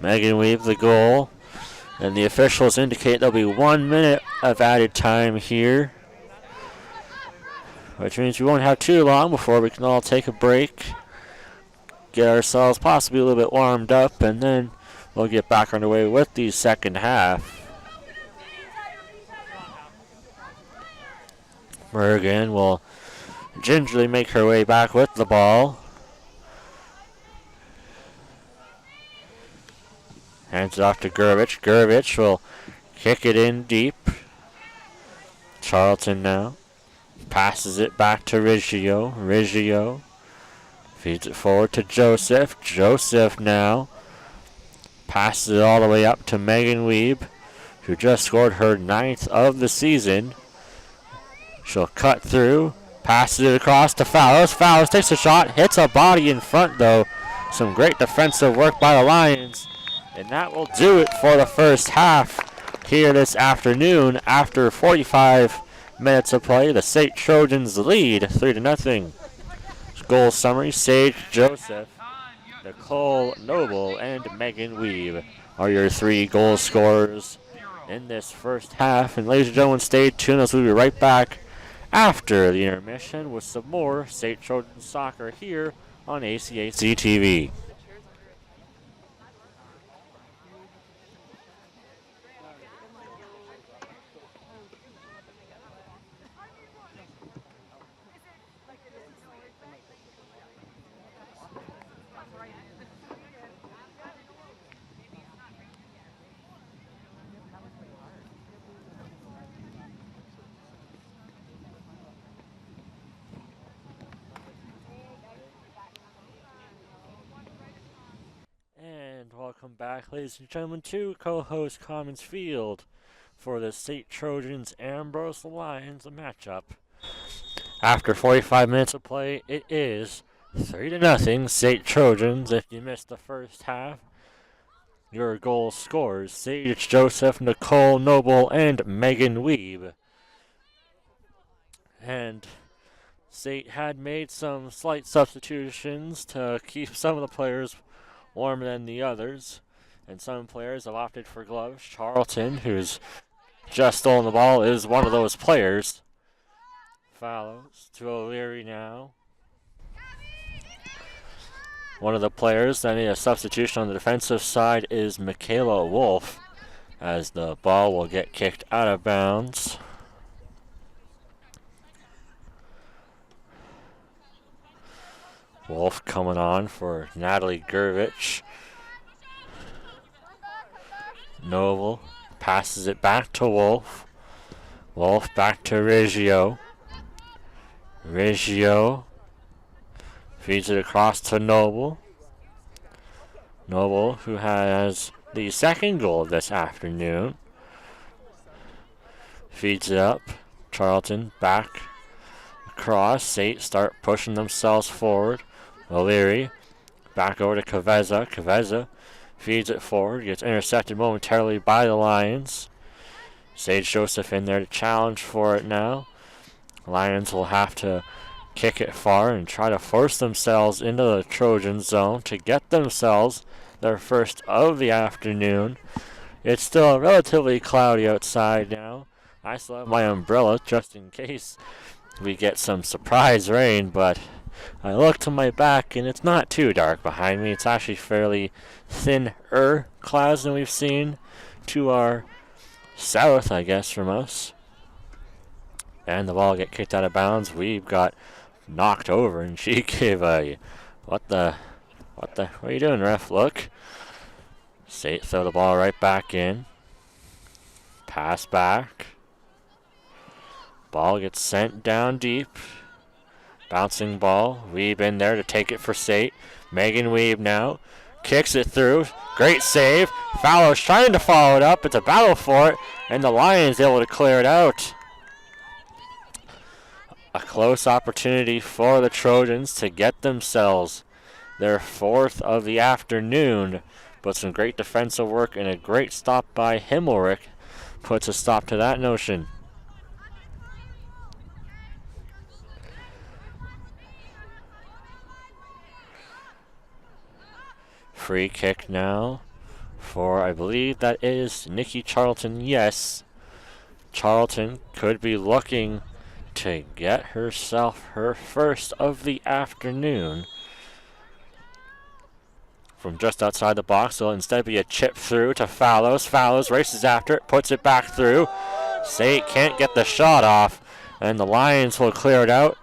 Megan Weeb the goal, and the officials indicate there'll be 1 minute of added time here, which means we won't have too long before we can all take a break, get ourselves possibly a little bit warmed up, and then we'll get back underway with the second half. Mergen will gingerly make her way back with the ball. Hands it off to Gurvich. Gurvich will kick it in deep. Charlton now. Passes it back to Riggio. Riggio feeds it forward to Joseph. Joseph now passes it all the way up to Megan Weeb, who just scored her 9th of the season. She'll cut through, passes it across to Fallows. Fallows takes a shot, hits a body in front though. Some great defensive work by the Lions. And that will do it for the first half here this afternoon. After 45 minutes of play, the SAIT Trojans lead 3-0. Goal summary: Sage Joseph, Nicole Noble, and Megan Weeb are your 3 goal scorers in this first half. And ladies and gentlemen, stay tuned as we'll be right back after the intermission with some more SAIT Trojans soccer here on ACAC TV. And welcome back, ladies and gentlemen, to co-host Commons Field for the SAIT Trojans Ambrose Lions matchup. After 45 minutes of play, it is 3-0 SAIT Trojans. If you missed the first half, your goal scores: Sage Joseph, Nicole Noble, and Megan Weeb. And SAIT had made some slight substitutions to keep some of the players warmer than the others, and some players have opted for gloves. Charlton, who's just stolen the ball, is one of those players. Follows to O'Leary now. One of the players that made a substitution on the defensive side is Michaela Wolf, as the ball will get kicked out of bounds. Wolf coming on for Natalie Gurvich. Noble passes it back to Wolf. Wolf back to Riggio. Riggio feeds it across to Noble. Noble, who has the second goal of this afternoon, feeds it up. Charlton back across. SAIT start pushing themselves forward. O'Leary back over to Caveza. Caveza feeds it forward, gets intercepted momentarily by the Lions. Sage Joseph in there to challenge for it now. Lions will have to kick it far and try to force themselves into the Trojan zone to get themselves their first of the afternoon. It's still relatively cloudy outside now. I still have my umbrella just in case we get some surprise rain, but I look to my back and it's not too dark behind me. It's actually fairly thinner clouds than we've seen to our south, I guess, from us. And the ball get kicked out of bounds. We've got knocked over, and she gave a what are you doing, ref? Look. SAIT throw the ball right back in. Pass back. Ball gets sent down deep. Bouncing ball. Weeb in there to take it for SAIT. Megan Weeb now kicks it through. Great save. Fallows trying to follow it up. It's a battle for it, and the Lions able to clear it out. A close opportunity for the Trojans to get themselves their 4th of the afternoon, but some great defensive work and a great stop by Himmelrich puts a stop to that notion. Free kick now for, I believe that is Nikki Charlton. Yes, Charlton could be looking to get herself her first of the afternoon from just outside the box. It'll instead be a chip through to Fallows. Fallows races after it, puts it back through. SAIT can't get the shot off, and the Lions will clear it out.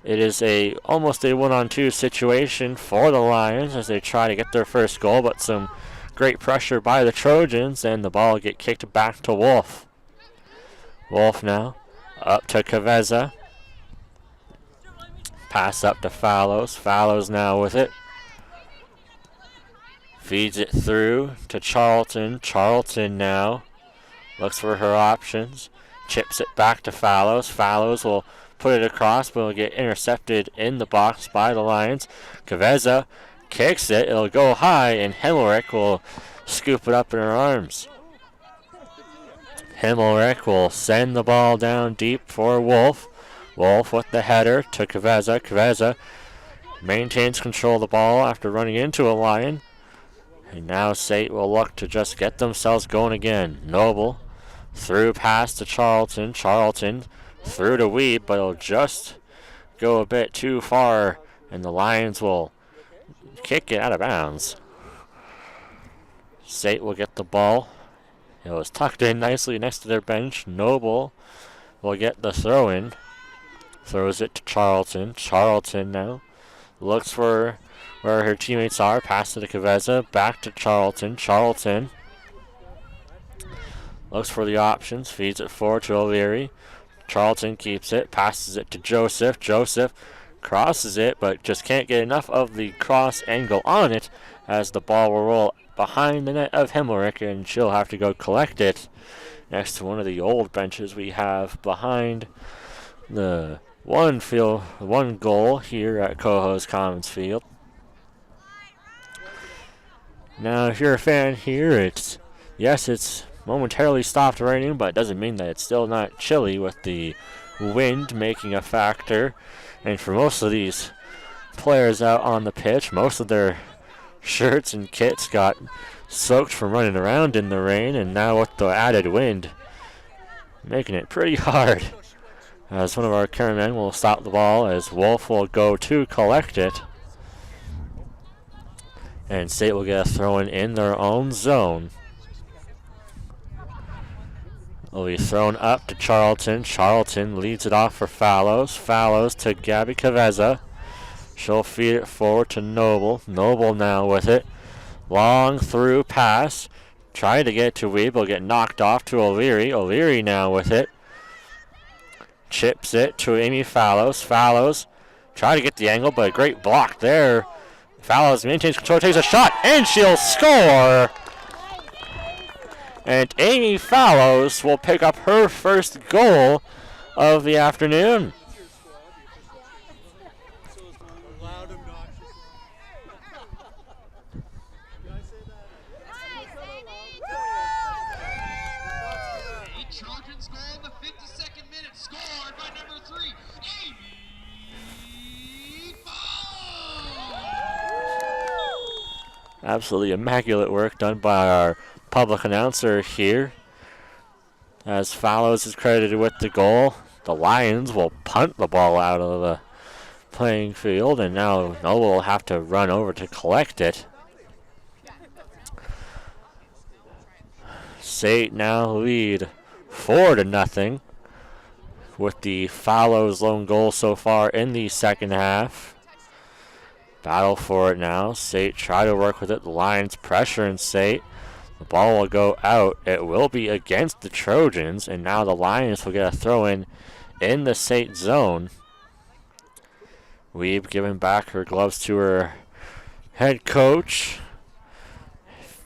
It is almost a 1-on-2 situation for the Lions as they try to get their first goal, but some Great pressure by the Trojans, and the ball will get kicked back to Wolf. Wolf now up to Caveza. Pass up to Fallows. Fallows now with it. Feeds it through to Charlton. Charlton now looks for her options. Chips it back to Fallows. Fallows will put it across, but will get intercepted in the box by the Lions. Caveza kicks it. It'll go high, and Himmelreich will scoop it up in her arms. Himmelreich will send the ball down deep for Wolf. Wolf with the header to Caveza. Caveza maintains control of the ball after running into a Lion. And now SAIT will look to just get themselves going again. Noble through pass to Charlton. Charlton through to Weeb, but it'll just go a bit too far, and the Lions will kick it out of bounds. SAIT will get the ball. It was tucked in nicely next to their bench. Noble will get the throw in. Throws it to Charlton. Charlton now looks for where her teammates are. Pass to the Caveza. Back to Charlton. Charlton looks for the options. Feeds it forward to O'Leary. Charlton keeps it. Passes it to Joseph. Joseph crosses it, but just can't get enough of the cross angle on it as the ball will roll behind the net of Himmelreich, and she'll have to go collect it next to one of the old benches we have behind the one goal here at Cohoes Commons Field. Now, if you're a fan here, it's momentarily stopped raining, but it doesn't mean that it's still not chilly with the wind making a factor. And for most of these players out on the pitch, most of their shirts and kits got soaked from running around in the rain, and now with the added wind, making it pretty hard. As one of our cameramen will stop the ball as Wolf will go to collect it. And SAIT will get a throw in their own zone. It'll be thrown up to Charlton. Charlton leads it off for Fallows. Fallows to Gabby Caveza. She'll feed it forward to Noble. Noble now with it. Long through pass. Trying to get to Weeb. Will get knocked off to O'Leary. O'Leary now with it. Chips it to Amy Fallows. Fallows try to get the angle, but a great block there. Fallows maintains control, takes a shot, and she'll score. And Amy Fallows will pick up her first goal of the afternoon. Trojans goal in the 52nd minute, scored by number 3, Amy Fallows. Absolutely immaculate work done by our public announcer here. As Fallows is credited with the goal, the Lions will punt the ball out of the playing field, and now Noble will have to run over to collect it. SAIT now lead 4-0 with the Fallows lone goal so far in the second half. Battle for it now. SAIT try to work with it. The Lions pressure in SAIT. The ball will go out. It will be against the Trojans, and now the Lions will get a throw in the SAIT zone. Weeb giving back her gloves to her head coach.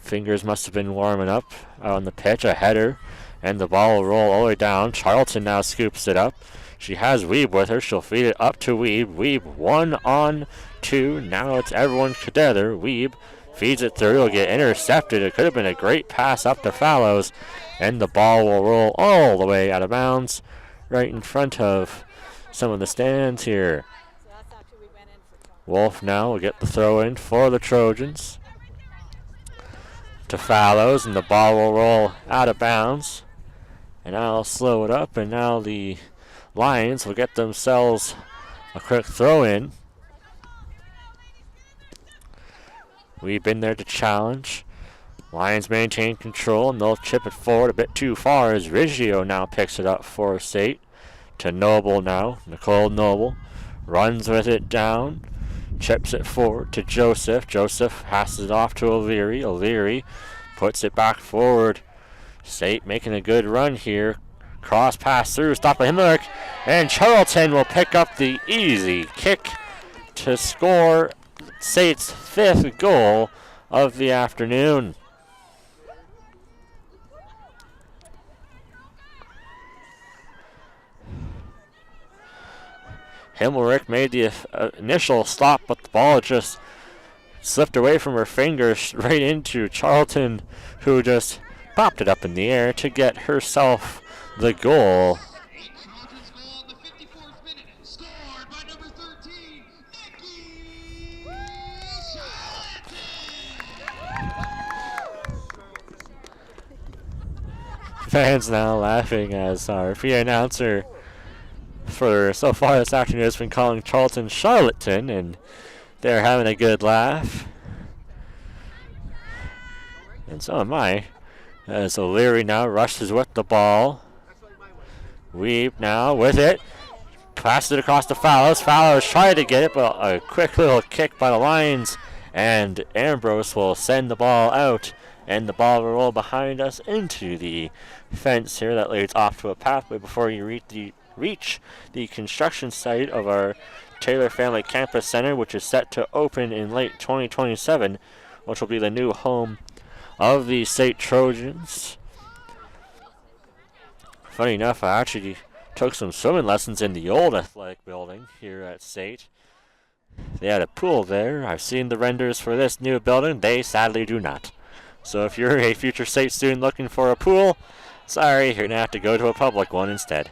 Fingers must have been warming up on the pitch. A header, and the ball will roll all the way down. Charlton now scoops it up. She has Weeb with her. She'll feed it up to Weeb. Weeb 1-on-2. Now it's everyone together. Weeb feeds it through. It'll get intercepted. It could have been a great pass up to Fallows, and the ball will roll all the way out of bounds right in front of some of the stands here. Wolf now will get the throw in for the Trojans to Fallows, and the ball will roll out of bounds. And now I'll slow it up, and now the Lions will get themselves a quick throw in. We've been there to challenge. Lions maintain control, and they'll chip it forward a bit too far as Riggio now picks it up for SAIT. To Noble now. Nicole Noble runs with it down. Chips it forward to Joseph. Joseph passes it off to O'Leary. O'Leary puts it back forward. SAIT making a good run here. Cross pass through, stopped by Himmler. And Charlton will pick up the easy kick to score SAIT's 5th goal of the afternoon. Himmelrich made the initial stop, but the ball just slipped away from her fingers right into Charlton, who just popped it up in the air to get herself the goal. Charlton's goal in the 54th minute, scored by number 13, Nikki Charlton! Fans now laughing as our PA announcer for so far this afternoon has been calling Charlton Charlatan, and they're having a good laugh. And so am I. As O'Leary now rushes with the ball. Weeb now with it. Passes it across to Fallows. Fallows tried to get it, but a quick little kick by the Lions. And Ambrose will send the ball out. And the ball will roll behind us into the fence here that leads off to a pathway before you reach the construction site of our Taylor Family Campus Center, which is set to open in late 2027, which will be the new home of the SAIT Trojans. Funny enough, I actually took some swimming lessons in the old athletic building here at SAIT. They had a pool there. I've seen the renders for this new building. They sadly do not. So if you're a future SAIT student looking for a pool, sorry, you're going to have to go to a public one instead.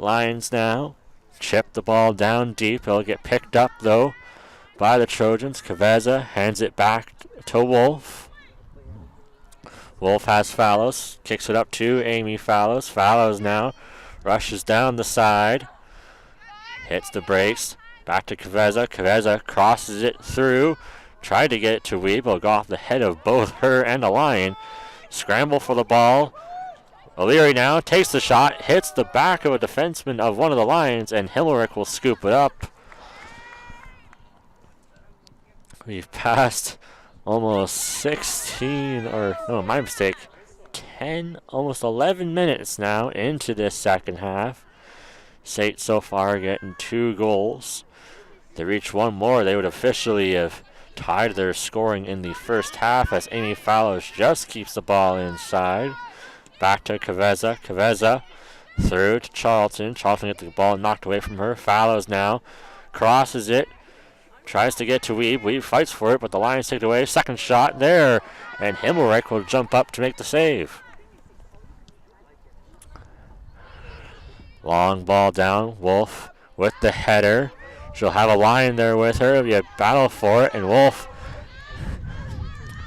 Lions now chip the ball down deep. It'll get picked up, though, by the Trojans. Caveza hands it back to Wolf. Wolf has Fallows. Kicks it up to Amy Fallows. Fallows now rushes down the side. Hits the brakes. Back to Caveza. Caveza crosses it through. Tried to get it to Weeb. It'll go off the head of both her and the Lion. Scramble for the ball. O'Leary now takes the shot, hits the back of a defenseman of one of the Lions, and Himmelrich will scoop it up. We've passed almost 16, or no, my mistake, 10, almost 11 minutes now into this second half. SAIT so far getting 2 goals. They reach one more, they would officially have tied their scoring in the first half as Amy Fallows just keeps the ball inside. Back to Caveza. Caveza through to Charlton. Charlton gets the ball knocked away from her. Fallows now crosses it. Tries to get to Weeb. Weeb fights for it, but the Lions take it away. Second shot there. And Himmelreich will jump up to make the save. Long ball down. Wolf with the header. She'll have a Lion there with her. It'll be a battle for it. And Wolf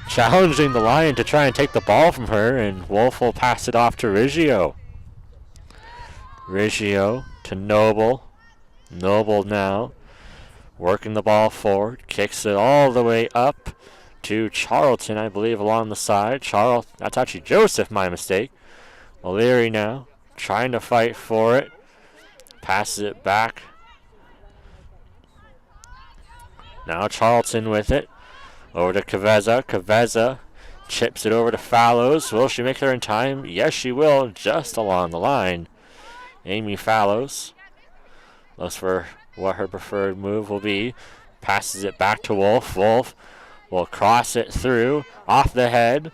challenging the Lion to try and take the ball from her, and Wolf will pass it off to Riggio. Riggio to Noble. Noble now working the ball forward, kicks it all the way up to Charlton, I believe, along the side. That's actually Joseph, my mistake. O'Leary now trying to fight for it. Passes it back. Now Charlton with it. Over to Caveza. Caveza chips it over to Fallows. Will she make her in time? Yes, she will, just along the line. Amy Fallows looks for what her preferred move will be. Passes it back to Wolf. Wolf will cross it through, off the head,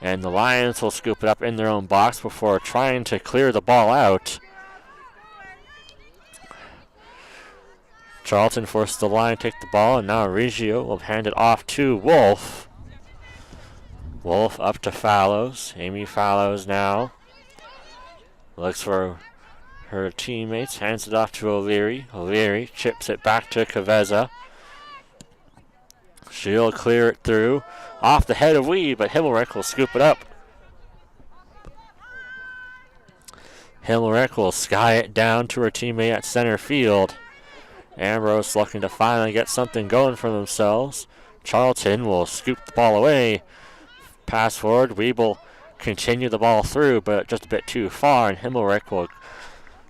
and the Lions will scoop it up in their own box before trying to clear the ball out. Charlton forces the Lion to take the ball, and now Riggio will hand it off to Wolf. Wolf up to Fallows. Amy Fallows now looks for her teammates, hands it off to O'Leary. O'Leary chips it back to Caveza. She'll clear it through, off the head of Weeb, but Himmelreich will scoop it up. Himmelreich will sky it down to her teammate at center field. Ambrose looking to finally get something going for themselves. Charlton will scoop the ball away. Pass forward. Weeb will continue the ball through, but just a bit too far, and Himmelreich will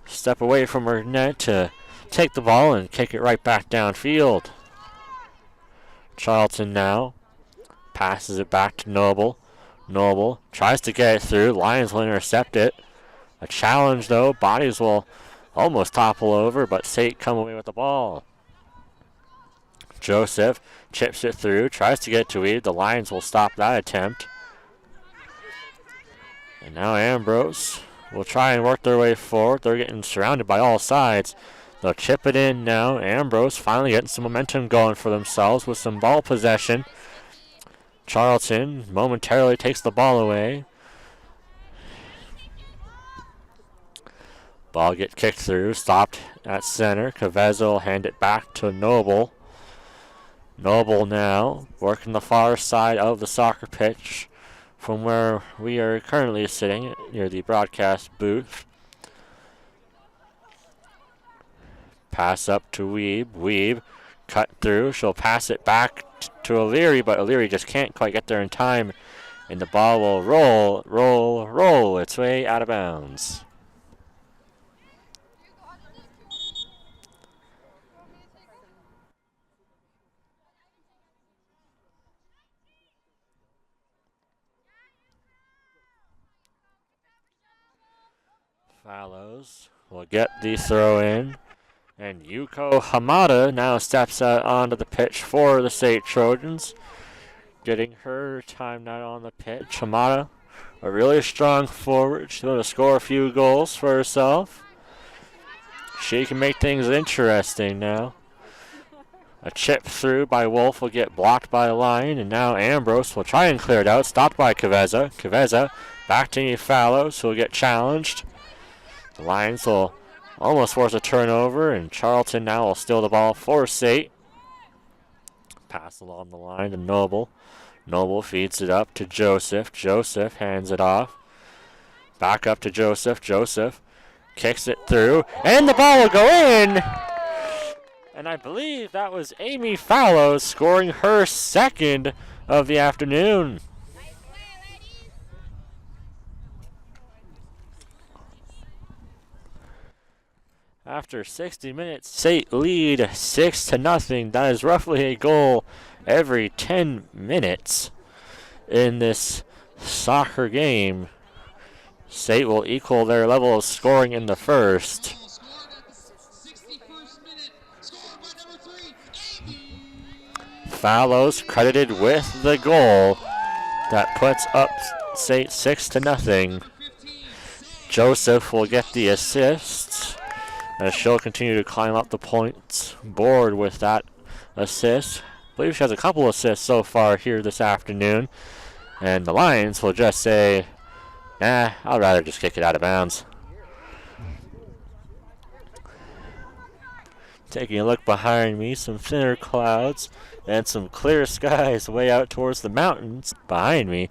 step away from her net to take the ball and kick it right back downfield. Charlton now passes it back to Noble. Noble tries to get it through. Lions will intercept it. A challenge, though. Bodies will almost topple over, but SAIT come away with the ball. Joseph chips it through, tries to get it to Weed. The Lions will stop that attempt. And now Ambrose will try and work their way forward. They're getting surrounded by all sides. They'll chip it in now. Ambrose finally getting some momentum going for themselves with some ball possession. Charlton momentarily takes the ball away. Ball gets kicked through, stopped at center. Caveza will hand it back to Noble. Noble now working the far side of the soccer pitch from where we are currently sitting near the broadcast booth. Pass up to Weeb. Weeb cut through. She'll pass it back to O'Leary, but O'Leary just can't quite get there in time. And the ball will roll its way out of bounds. Fallows will get the throw in. And Yuko Hamada now steps out onto the pitch for the SAIT Trojans. Getting her time now on the pitch. Hamada, a really strong forward. She's going to score a few goals for herself. She can make things interesting now. A chip through by Wolf will get blocked by a line. And now Ambrose will try and clear it out. Stopped by Caveza. Caveza back to Fallows, who will get challenged. The Lions will almost force a turnover, and Charlton now will steal the ball for SAIT. Pass along the line to Noble. Noble feeds it up to Joseph. Joseph hands it off. Back up to Joseph. Joseph kicks it through, and the ball will go in. And I believe that was Amy Fallows scoring her second of the afternoon. After 60 minutes, SAIT lead 6-0. That is roughly a goal every 10 minutes in this soccer game. SAIT will equal their level of scoring in the first. Fallows credited with the goal that puts up SAIT 6-0. Joseph will get the assist, as she'll continue to climb up the points board with that assist. I believe she has a couple assists so far here this afternoon. And the Lions will just say, nah, I'd rather just kick it out of bounds. Taking a look behind me, some thinner clouds and some clear skies way out towards the mountains behind me.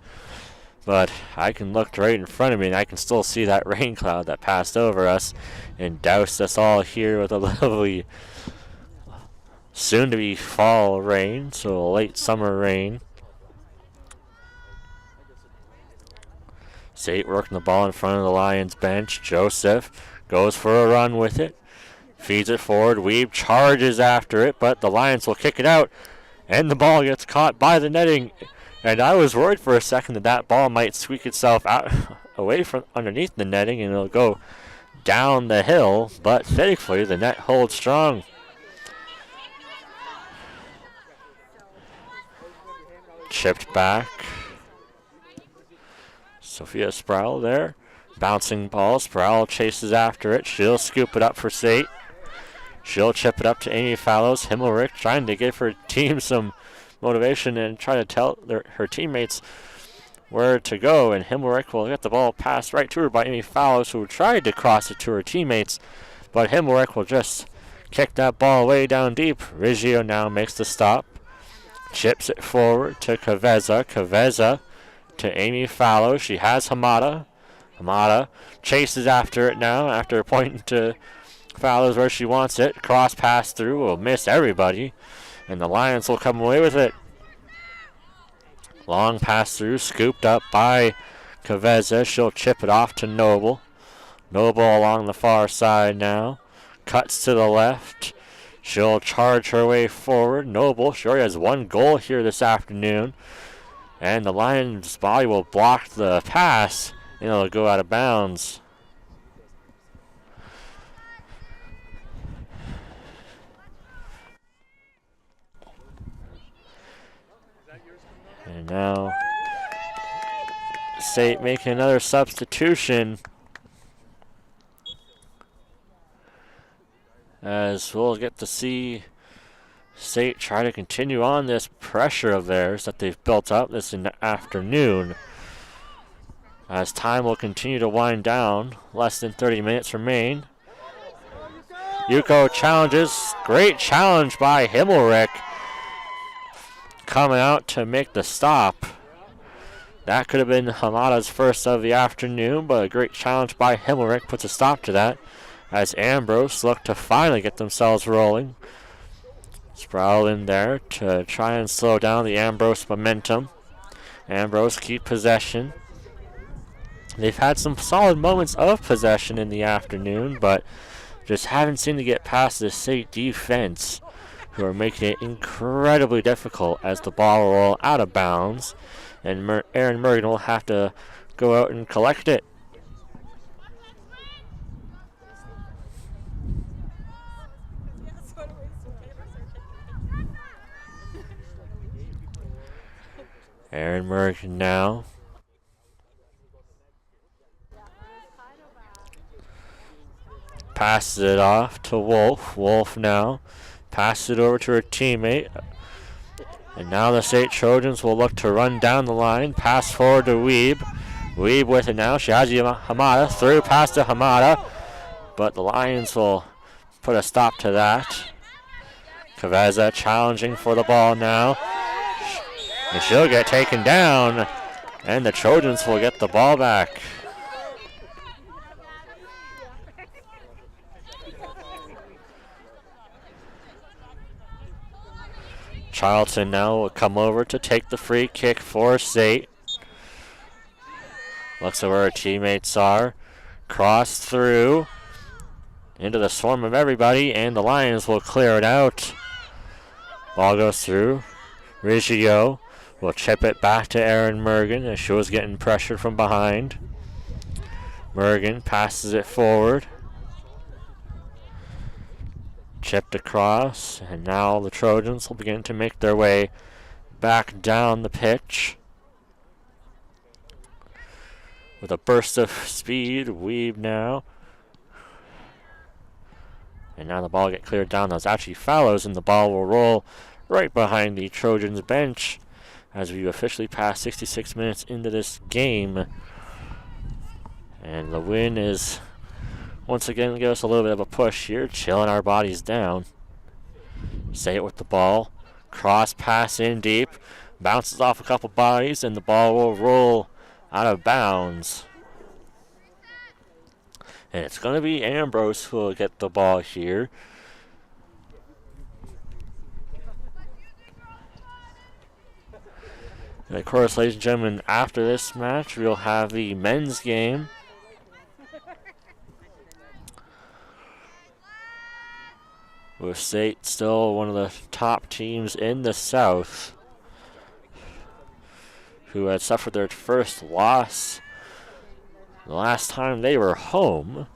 But I can look right in front of me and I can still see that rain cloud that passed over us and doused us all here with a lovely soon-to-be fall rain, so late summer rain. SAIT working the ball in front of the Lions bench. Joseph goes for a run with it. Feeds it forward. Weeb charges after it, but the Lions will kick it out. And the ball gets caught by the netting. And I was worried for a second that that ball might squeak itself out away from underneath the netting and it'll go down the hill, but thankfully the net holds strong. Chipped back. Sophia Sproul there. Bouncing ball. Sproul chases after it. She'll scoop it up for SAIT. She'll chip it up to Amy Fallows. Himmelrich trying to give her team some motivation and try to tell her teammates where to go, and Himmelrich will get the ball passed right to her by Amy Fallows, who tried to cross it to her teammates, but Himmelrich will just kick that ball way down deep. Riggio now makes the stop, chips it forward to Caveza. Caveza to Amy Fallows. She has Hamada. Hamada chases after it now after pointing to Fallows where she wants it. Cross pass through will miss everybody, and the Lions will come away with it. Long pass through, scooped up by Caveza. She'll chip it off to Noble. Noble along the far side now. cuts to the left. She'll charge her way forward. Noble, she already has one goal here this afternoon. And the Lions' body will block the pass, and it'll go out of bounds. And now SAIT making another substitution, as we'll get to see SAIT try to continue on this pressure of theirs that they've built up this afternoon. As time will continue to wind down, less than 30 minutes remain. Yuko challenges, great challenge by Himmelrich, coming out to make the stop. That could have been Hamada's first of the afternoon, but a great challenge by Himmelrich puts a stop to that, as Ambrose look to finally get themselves rolling. Sproul in there to try and slow down the Ambrose momentum. Ambrose keep possession. They've had some solid moments of possession in the afternoon, but just haven't seemed to get past the SAIT defense, who are making it incredibly difficult as the ball will roll out of bounds, and Aaron Mergen will have to go out and collect it. Aaron Mergen now. Passes it off to Wolf. Wolf now passes it over to her teammate. And now the SAIT Trojans will look to run down the line. Pass forward to Weeb. Weeb with it now. She has Hamada. Through pass to Hamada. But the Lions will put a stop to that. Kaveza challenging for the ball now. And she'll get taken down. And the Trojans will get the ball back. Charlton now will come over to take the free kick for SAIT. Looks at where her teammates are. Cross through into the swarm of everybody, and the Lions will clear it out. Ball goes through. Riggio will chip it back to Erin Mergen as she was getting pressured from behind. Mergen passes it forward. Chipped across, and now the Trojans will begin to make their way back down the pitch. With a burst of speed, Weeb now. And now the ball get cleared down. There's actually Fallows, and the ball will roll right behind the Trojans bench as we officially pass 66 minutes into this game. And the win is once again give us a little bit of a push here, chilling our bodies down. SAIT with the ball. Cross pass in deep. Bounces off a couple bodies, and the ball will roll out of bounds. And it's going to be Ambrose who will get the ball here. And of course, ladies and gentlemen, after this match, we'll have the men's game. With SAIT still one of the top teams in the South, who had suffered their first loss the last time they were home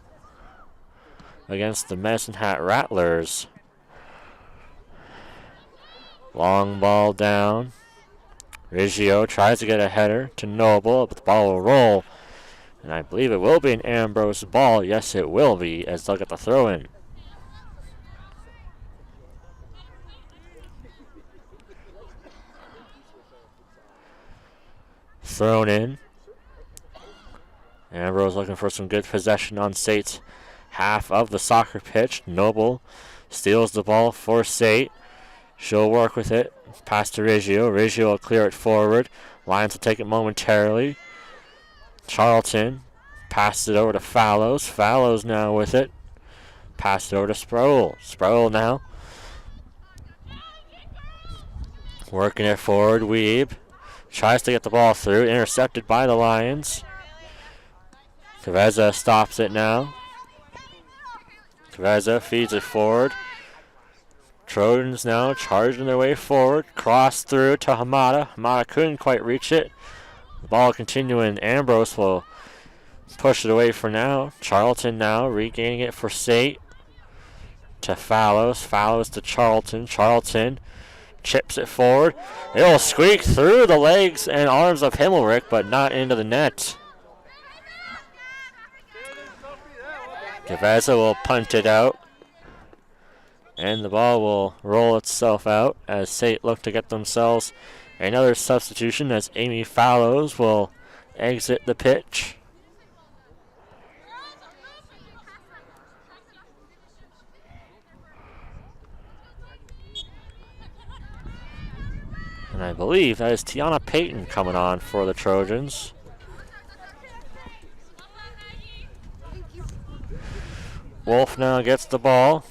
against the Medicine Hat Rattlers. Long ball down. Riggio tries to get a header to Noble, but the ball will roll. And I believe it will be an Ambrose ball. Yes, it will be, as they'll get the throw in. Thrown in. Ambrose looking for some good possession on SAIT's half of the soccer pitch. Noble steals the ball for SAIT. She'll work with it. Pass to Riggio. Riggio will clear it forward. Lions will take it momentarily. Charlton passes it over to Fallows. Fallows now with it. Pass it over to Sproul. Sproul now working it forward. Weeb tries to get the ball through. Intercepted by the Lions. Kaveza stops it now. Caveza feeds it forward. Trojans now charging their way forward. Cross through to Hamada. Hamada couldn't quite reach it. The ball continuing. Ambrose will push it away for now. Charlton now regaining it for SAIT. To Fallows. Fallows to Charlton. Charlton chips it forward. It will squeak through the legs and arms of Himmelrich, but not into the net. Caveza will punt it out. And the ball will roll itself out as SAIT look to get themselves another substitution as Amy Fallows will exit the pitch. And I believe that is Tiana Payton coming on for the Trojans. Wolf now gets the ball.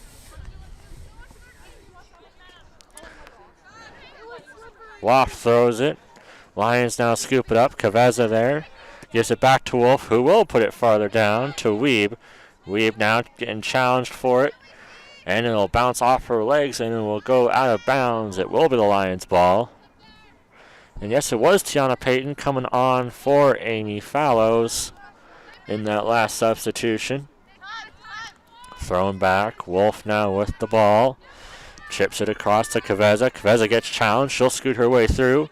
Waft throws it. Lions now scoop it up. Caveza there. Gives it back to Wolf, who will put it farther down to Weeb. Weeb now getting challenged for it. And it'll bounce off her legs and it will go out of bounds. It will be the Lions' ball. And yes, it was Tiana Payton coming on for Amy Fallows in that last substitution. Thrown back. Wolf now with the ball. Chips it across to Caveza. Caveza gets challenged. She'll scoot her way through.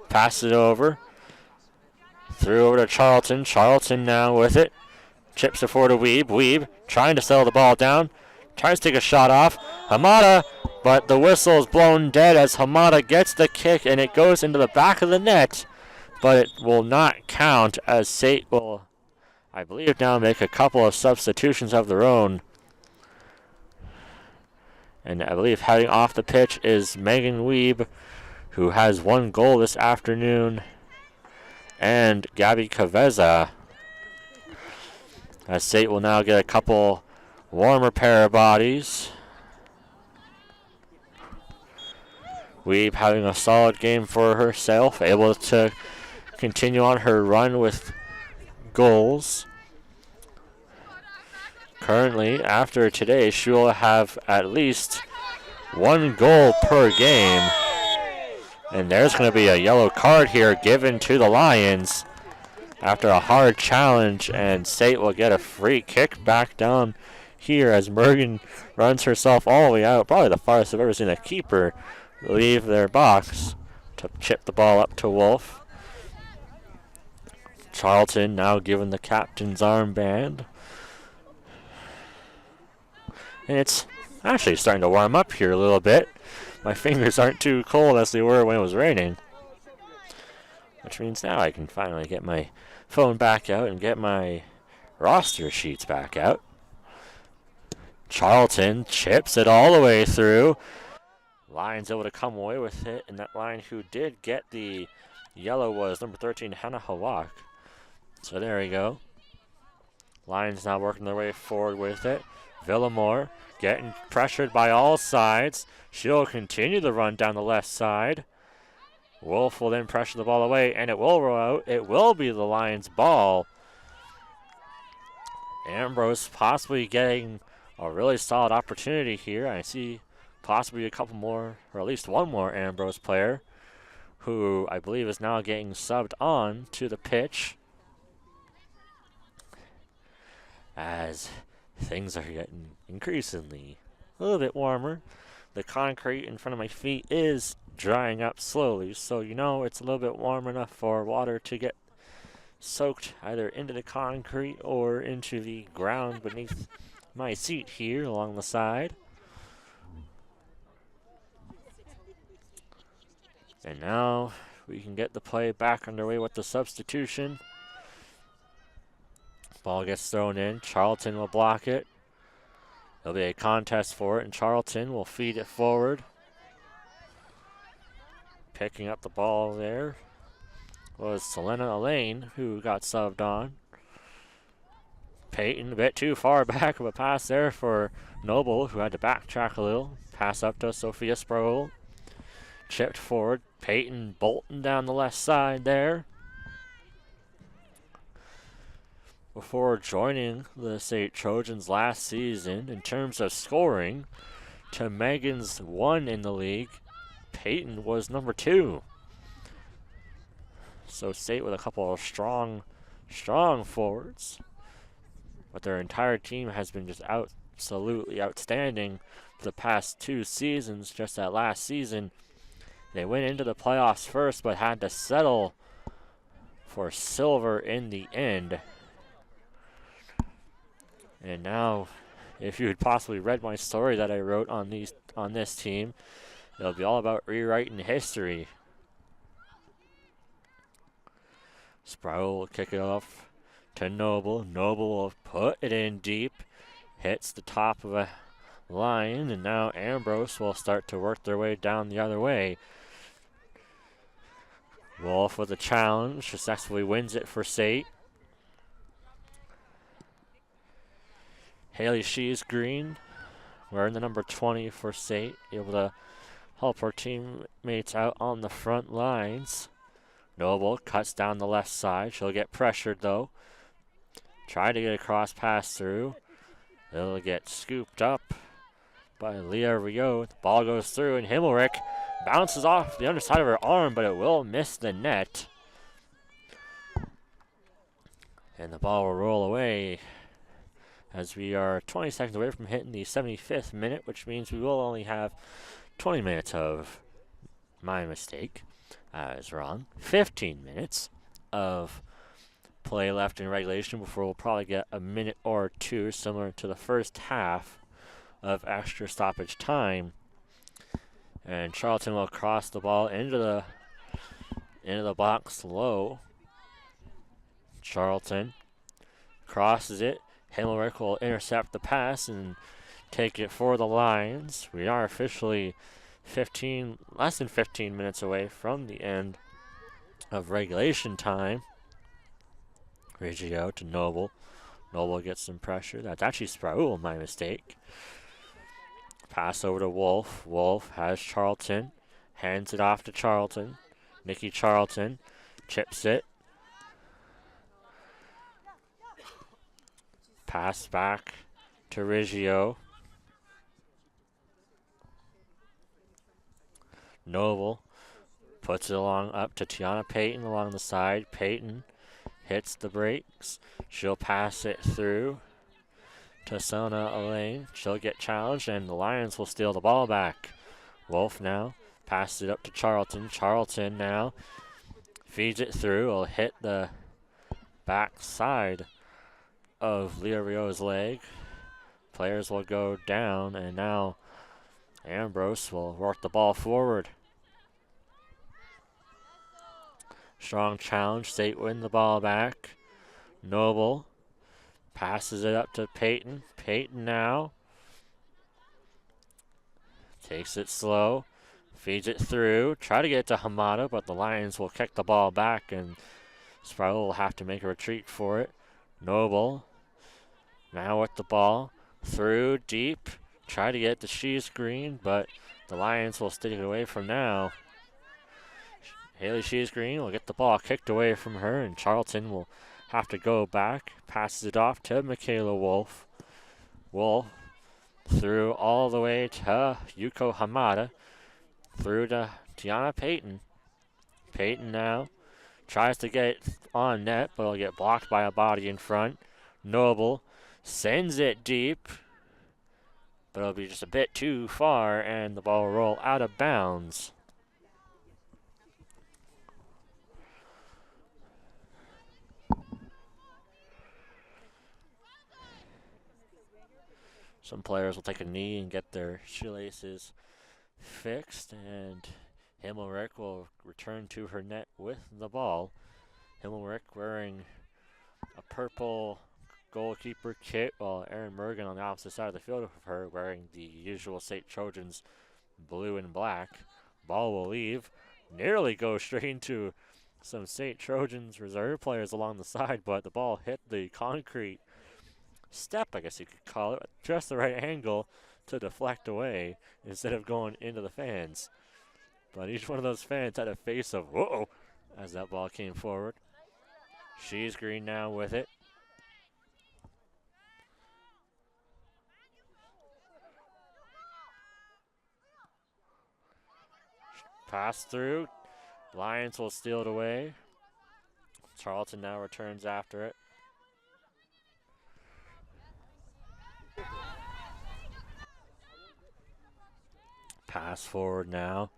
Pass it over. Through over to Charlton. Charlton now with it. Chips it forward to Weeb. Weeb trying to settle the ball down. Tries to take a shot off. Hamada, but the whistle is blown dead as Hamada gets the kick and it goes into the back of the net. But it will not count as SAIT will, I believe, now make a couple of substitutions of their own. And I believe heading off the pitch is Megan Weeb, who has one goal this afternoon, and Gabby Caveza. As SAIT will now get a couple warmer pair of bodies. Weeb having a solid game for herself, able to continue on her run with goals. Currently, after today, she will have at least one goal per game. And there's going to be a yellow card here given to the Lions after a hard challenge, and SAIT will get a free kick back down here as Mergen runs herself all the way out. Probably the farthest I've ever seen a keeper leave their box to chip the ball up to Wolf. Charlton now given the captain's armband. And it's actually starting to warm up here a little bit. My fingers aren't too cold as they were when it was raining. Which means now I can finally get my phone back out and get my roster sheets back out. Charlton chips it all the way through. Lions able to come away with it, and that line who did get the yellow was number 13, Hannah Hawak. So there we go. Lions now working their way forward with it. Villamore getting pressured by all sides. She'll continue the run down the left side. Wolf will then pressure the ball away, and it will roll out. It will be the Lions' ball. Ambrose possibly getting a really solid opportunity here. I see possibly a couple more, or at least one more Ambrose player, who I believe is now getting subbed on to the pitch as things are getting increasingly a little bit warmer. The concrete in front of my feet is drying up slowly, so you know it's a little bit warm enough for water to get soaked either into the concrete or into the ground beneath my seat here along the side. And now we can get the play back underway with the substitution. Ball gets thrown in. Charlton will block it. There'll be a contest for it, and Charlton will feed it forward. Picking up the ball there was Selena Elaine, who got subbed on. Peyton a bit too far back of a pass there for Noble, who had to backtrack a little. Pass up to Sophia Sproul. Chipped forward. Peyton bolting down the left side there. before joining the SAIT Trojans last season. In terms of scoring, to Megan's 1 in the league, Peyton was number 2. So SAIT with a couple of strong forwards, but their entire team has been just absolutely outstanding for the past 2 seasons. Just that last season, they went into the playoffs first, but had to settle for silver in the end. And now, if you had possibly read my story that I wrote on this team, it'll be all about rewriting history. Sproul will kick it off to Noble. Noble will put it in deep. Hits the top of a line, and now Ambrose will start to work their way down the other way. Wolf with a challenge, successfully wins it for SAIT. Haley Shees Green, wearing the number 20 for SAIT, able to help her teammates out on the front lines. Noble cuts down the left side. She'll get pressured though. Try to get a cross pass through. It'll get scooped up by Leah Rio. The ball goes through, and Himmelrich bounces off the underside of her arm, but it will miss the net. And the ball will roll away as we are 20 seconds away from hitting the 75th minute, which means we will only have 20 minutes of my mistake. I was wrong. 15 minutes of play left in regulation before we'll probably get a minute or two, similar to the first half, of extra stoppage time. And Charlton will cross the ball into the box low. Charlton crosses it. Himmelrich will intercept the pass and take it for the Lions. We are officially less than 15 minutes away from the end of regulation time. Reggio to Noble. Noble gets some pressure. That's actually Sproul, my mistake. Pass over to Wolf. Wolf has Charlton. Hands it off to Charlton. Nikki Charlton chips it. Pass back to Reggio. Noble puts it up to Tiana Payton along the side. Payton hits the brakes. She'll pass it through to Sona Elaine. She'll get challenged, and the Lions will steal the ball back. Wolf now passes it up to Charlton. Charlton now feeds it through. Will hit the back side of Leah Rio's leg. Players will go down, and now Ambrose will work the ball forward. Strong challenge. SAIT win the ball back. Noble passes it up to Peyton. Peyton now takes it slow. Feeds it through. Try to get it to Hamada, but the Lions will kick the ball back, and Sproul will have to make a retreat for it. Noble now with the ball. Through, deep. Try to get to Shees Green, but the Lions will stick it away from now. Haley Shees Green will get the ball kicked away from her, and Charlton will have to go back. Passes it off to Michaela Wolf. Wolf through all the way to Yuko Hamada. Through to Tiana Payton. Payton now tries to get it on net, but will get blocked by a body in front. Noble sends it deep, but it'll be just a bit too far, and the ball will roll out of bounds. Some players will take a knee and get their shoelaces fixed, and Himmelrich will return to her net with the ball. Himmelrich wearing a purple goalkeeper kit, while Erin Mergen on the opposite side of the field of her wearing the usual SAIT Trojans blue and black. Ball will leave, nearly go straight into some SAIT Trojans reserve players along the side, but the ball hit the concrete step, I guess you could call it, at just the right angle to deflect away instead of going into the fans. But each one of those fans had a face of whoa as that ball came forward. She's Green now with it. Pass through. Lions will steal it away. Charlton now returns after it. Pass forward now.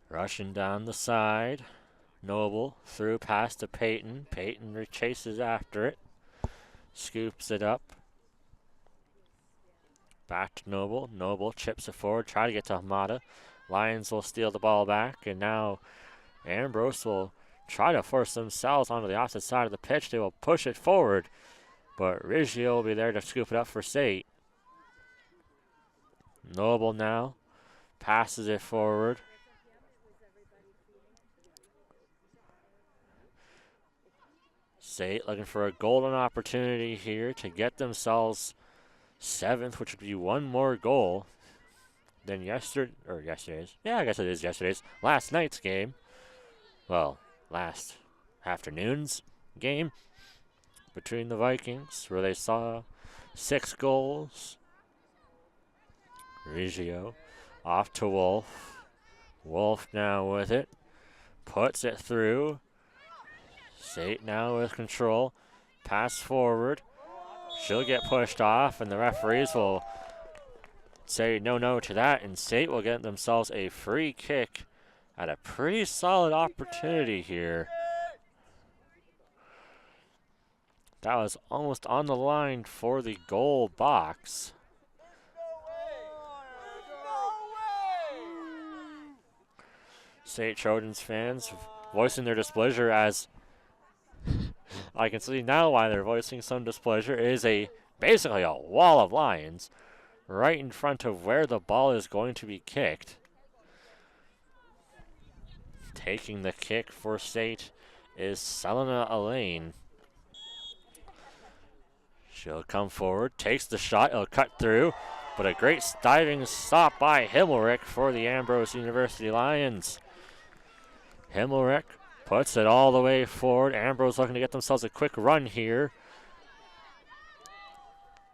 Rushing down the side. Noble through pass to Peyton. Peyton chases after it. Scoops it up. Back to Noble. Noble chips it forward. Try to get to Hamada. Lions will steal the ball back. And now Ambrose will try to force themselves onto the opposite side of the pitch. They will push it forward. But Riggio will be there to scoop it up for SAIT. Noble now passes it forward. SAIT looking for a golden opportunity here to get themselves 7th, which would be one more goal than yesterday's. Yeah, I guess it is yesterday's. Last night's game. Well, last afternoon's game between the Vikings, where they saw 6 goals. Riggio off to Wolf. Wolf now with it. Puts it through. SAIT now with control. Pass forward. She'll get pushed off, and the referees will say no to that, and SAIT will get themselves a free kick at a pretty solid opportunity here. That was almost on the line for the goal box. SAIT Trojans fans voicing their displeasure, as I can see now why they're voicing some displeasure. It is basically a wall of Lions right in front of where the ball is going to be kicked. Taking the kick for SAIT is Selena Elaine. She'll come forward, takes the shot, it'll cut through, but a great diving stop by Himmelrich for the Ambrose University Lions. Himmelrich puts it all the way forward. Ambrose looking to get themselves a quick run here.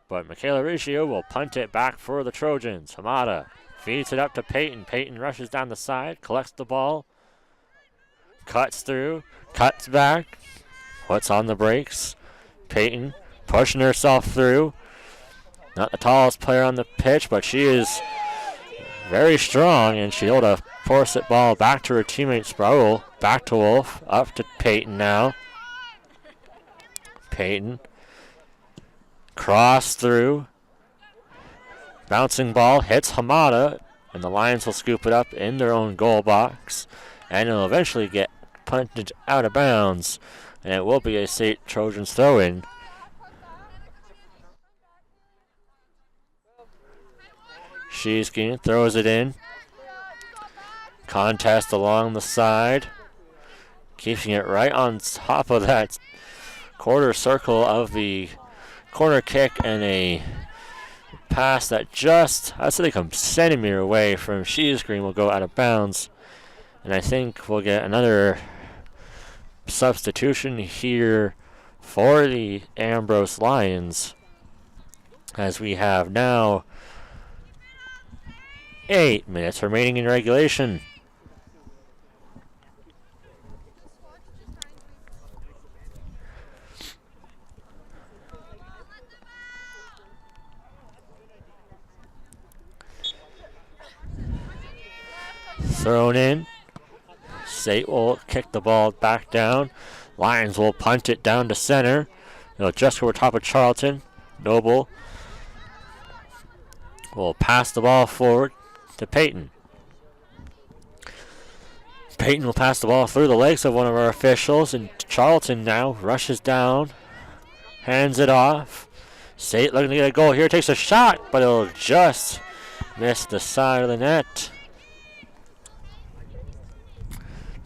But Michaela Riggio will punt it back for the Trojans. Hamada feeds it up to Peyton. Peyton rushes down the side, collects the ball, cuts through, cuts back, puts on the brakes. Peyton pushing herself through. Not the tallest player on the pitch, but she is very strong, and she's able to force that ball back to her teammate Sproul. Back to Wolf, up to Peyton now. Peyton, cross through. Bouncing ball hits Hamada, and the Lions will scoop it up in their own goal box, and it'll eventually get punted out of bounds, and it will be a SAIT Trojans throw-in. Sheeskin throws it in. Contest along the side. Keeping it right on top of that quarter circle of the corner kick, and a pass that just, I'd say, like a centimeter away from Sheesgreen will go out of bounds. And I think we'll get another substitution here for the Ambrose Lions, as we have now 8 minutes remaining in regulation. Thrown in. SAIT will kick the ball back down. Lions will punt it down to center. It'll just over top of Charlton. Noble will pass the ball forward to Peyton. Peyton will pass the ball through the legs of one of our officials, and Charlton now rushes down, hands it off. SAIT looking to get a goal here, takes a shot, but it'll just miss the side of the net.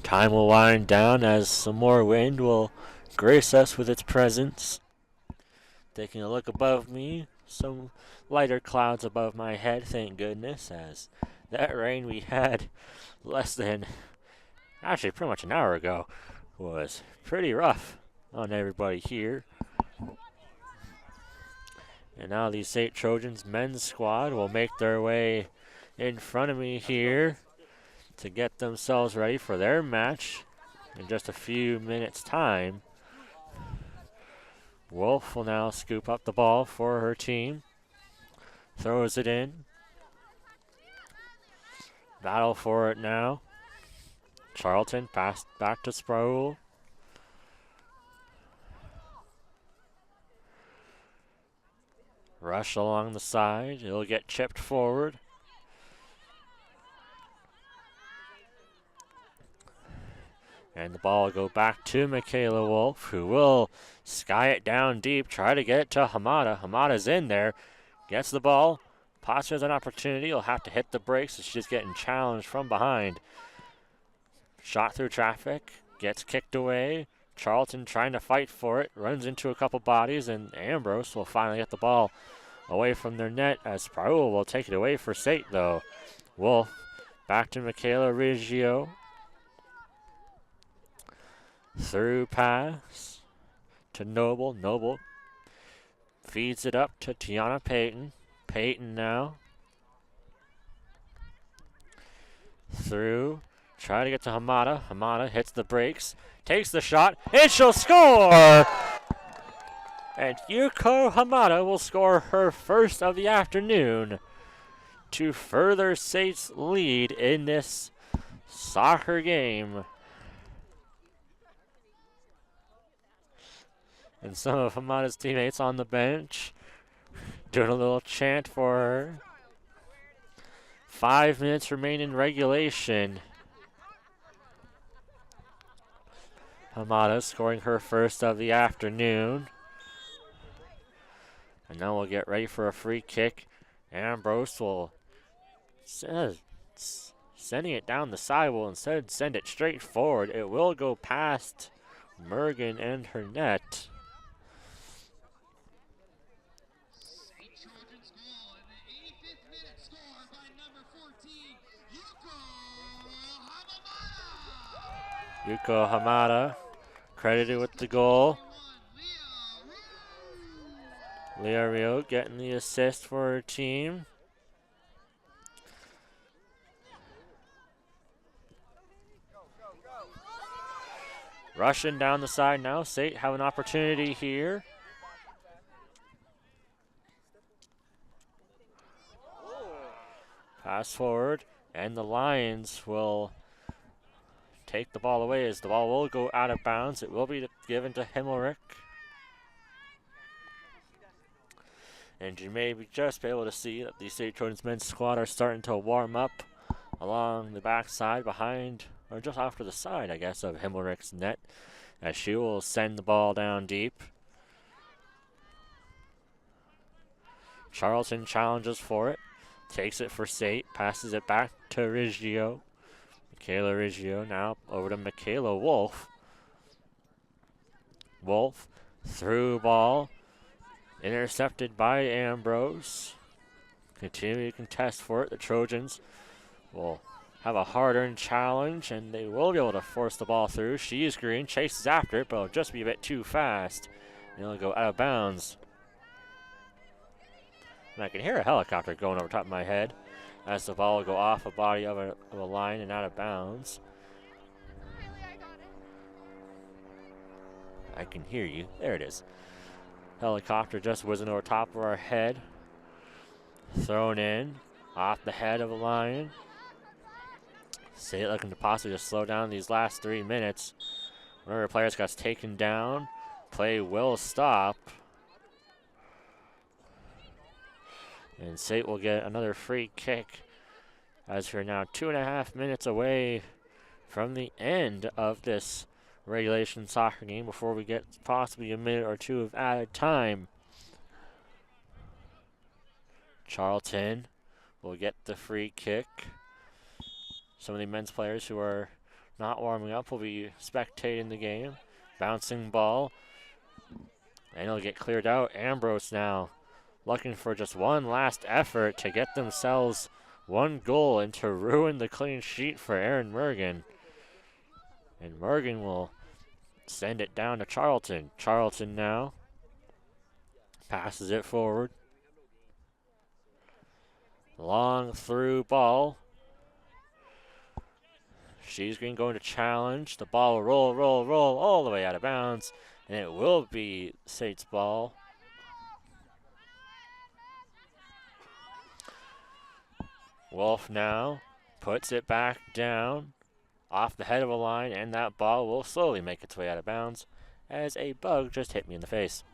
Time will wind down as some more wind will grace us with its presence. Taking a look above me, some lighter clouds above my head, thank goodness, as that rain we had less than, actually pretty much an hour ago, was pretty rough on everybody here. And now the SAIT Trojans men's squad will make their way in front of me here. to get themselves ready for their match in just a few minutes' time. Wolf will now scoop up the ball for her team. Throws it in. Battle for it now. Charlton passed back to Sproul. Rush along the side. It'll get chipped forward. And the ball will go back to Michaela Wolf, who will sky it down deep, try to get it to Hamada. Hamada's in there, gets the ball. Potts has an opportunity. He'll have to hit the brakes as she's getting challenged from behind. Shot through traffic, gets kicked away. Charlton trying to fight for it, runs into a couple bodies, and Ambrose will finally get the ball away from their net as Sproul will take it away for SAIT, though. Wolf back to Michaela Riggio. Through pass to Noble. Noble feeds it up to Tiana Payton. Payton now. Through. Try to get to Hamada. Hamada hits the brakes. Takes the shot. And she'll score! And Yuko Hamada will score her first of the afternoon to further SAIT's lead in this soccer game. And some of Hamada's teammates on the bench doing a little chant for her. 5 minutes remain in regulation. Hamada scoring her first of the afternoon. And now we'll get ready for a free kick. Ambrose will sending it down the side will instead send it straight forward. It will go past Mergen and her net. Yuko Hamada credited with the goal. Leah Rio getting the assist for her team. Rushing down the side now. SAIT have an opportunity here. Pass forward, and the Lions will take the ball away as the ball will go out of bounds. It will be given to Himmelrich. And you may just be able to see that the SAIT Trojans men's squad are starting to warm up along the backside behind, or just off to the side, I guess, of Himmelrich's net, as she will send the ball down deep. Charlton challenges for it, takes it for SAIT, passes it back to Riggio. Michaela Riggio now over to Michaela Wolf. Wolf through ball, intercepted by Ambrose. Continue to contest for it. The Trojans will have a hard-earned challenge, and they will be able to force the ball through. She's green, chases after it, but it'll just be a bit too fast. And it'll go out of bounds. And I can hear a helicopter going over top of my head as the ball will go off a body of a line and out of bounds. I can hear you. There it is. Helicopter just whizzing over top of our head. Thrown in off the head of a Lion. SAIT looking to possibly just slow down these last 3 minutes. One of our players got taken down. Play will stop. And SAIT will get another free kick as we're now 2.5 minutes away from the end of this regulation soccer game before we get possibly a minute or two of added time. Charlton will get the free kick. Some of the men's players who are not warming up will be spectating the game. Bouncing ball. And it'll get cleared out. Ambrose now looking for just one last effort to get themselves one goal and to ruin the clean sheet for Erin Mergen. And Mergen will send it down to Charlton. Charlton now passes it forward. Long through ball She's going to challenge. The ball will roll, roll, roll all the way out of bounds, and it will be SAIT's ball. Wolf now puts it back down off the head of a line, and that ball will slowly make its way out of bounds as a bug just hit me in the face.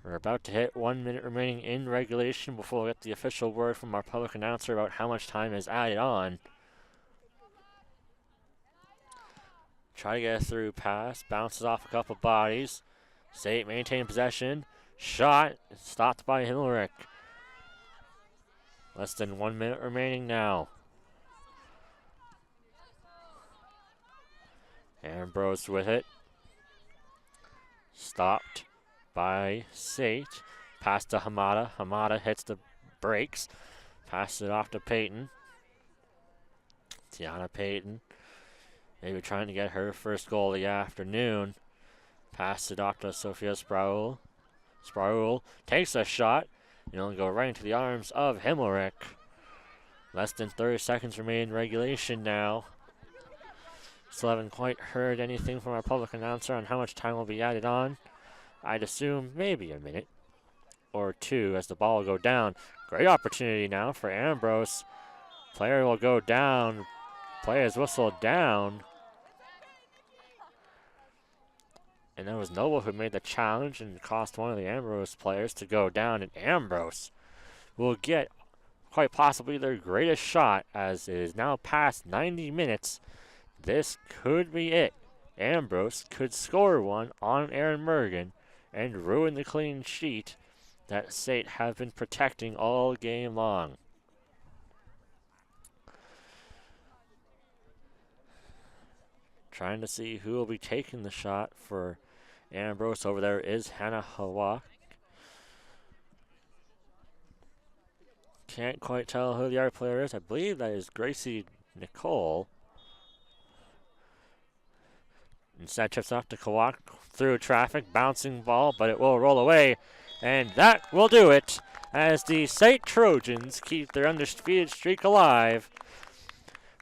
We're about to hit 1 minute remaining in regulation before we get the official word from our public announcer about how much time is added on. Try to get a through pass, bounces off a couple bodies. SAIT maintain possession. Shot, stopped by Himmelrich. Less than 1 minute remaining now. Ambrose with it. Stopped by SAIT. Pass to Hamada. Hamada hits the brakes. Passes it off to Peyton. Tiana Peyton. Maybe trying to get her first goal of the afternoon. Passes it off to Sofia Spraul. Spraul takes a shot. And only go right into the arms of Himmelrich. Less than 30 seconds remain in regulation now. Still haven't quite heard anything from our public announcer on how much time will be added on. I'd assume maybe a minute or two as the ball will go down. Great opportunity now for Ambrose. Player will go down. Player's whistled down. And that was Noble who made the challenge and cost one of the Ambrose players to go down. And Ambrose will get quite possibly their greatest shot as it is now past 90 minutes. This could be it. Ambrose could score one on Aaron Mergen and ruin the clean sheet that SAIT have been protecting all game long. Trying to see who will be taking the shot for Ambrose. Over there is Hannah Hawa. Can't quite tell who the other player is. I believe that is Gracie Nicole. Instead, chips off to Kawak through traffic, bouncing ball, but it will roll away. And that will do it as the SAIT Trojans keep their undefeated streak alive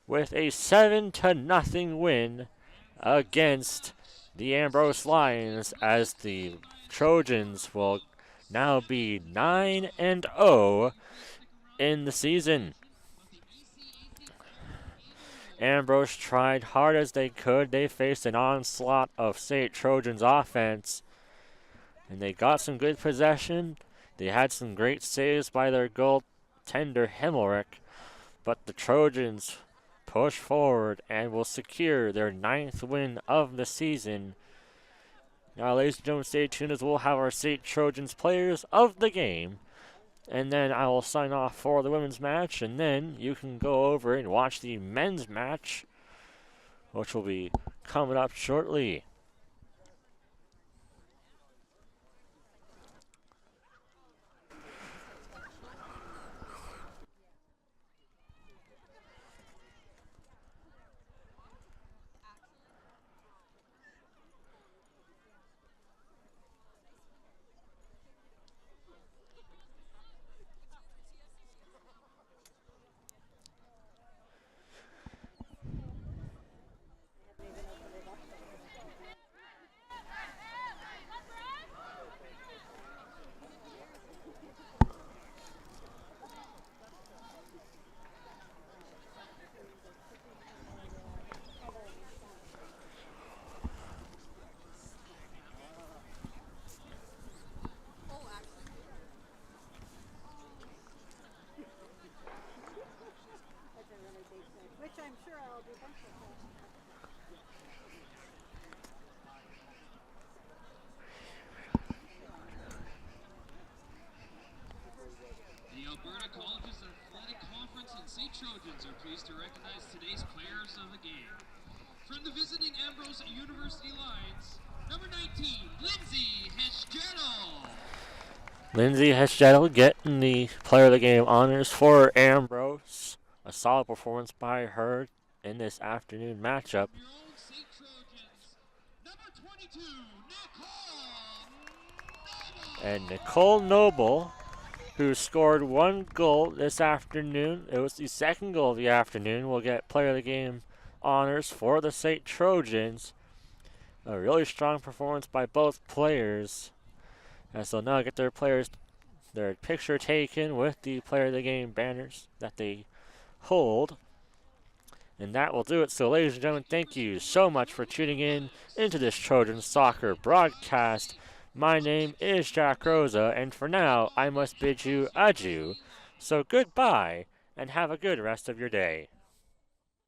with a 7-0 win against the Ambrose Lions, as the Trojans will now be 9-0 in the season. Ambrose tried hard as they could. They faced an onslaught of SAIT Trojans offense, and they got some good possession. They had some great saves by their goaltender Himmelrich, but the Trojans push forward and will secure their 9th win of the season. Now, ladies and gentlemen, stay tuned as we'll have our SAIT Trojans players of the game. And then I will sign off for the women's match, and then you can go over and watch the men's match, which will be coming up shortly. Trojans are pleased to recognize today's players of the game. From the visiting Ambrose University Lions, number 19, Lindsay Heschedel. Lindsay Heschedel getting the player of the game honors for Ambrose. A solid performance by her in this afternoon matchup. Your own SAIT Trojans, number 22, Nicole Noble. And Nicole Noble who scored one goal this afternoon. It was the second goal of the afternoon. Will get player of the game honors for the SAIT Trojans. A really strong performance by both players, as they'll now get their picture taken with the player of the game banners that they hold. And that will do it. So, ladies and gentlemen, thank you so much for tuning in into this Trojan soccer broadcast. My name is Jack Rosa, and for now, I must bid you adieu. So goodbye, and have a good rest of your day.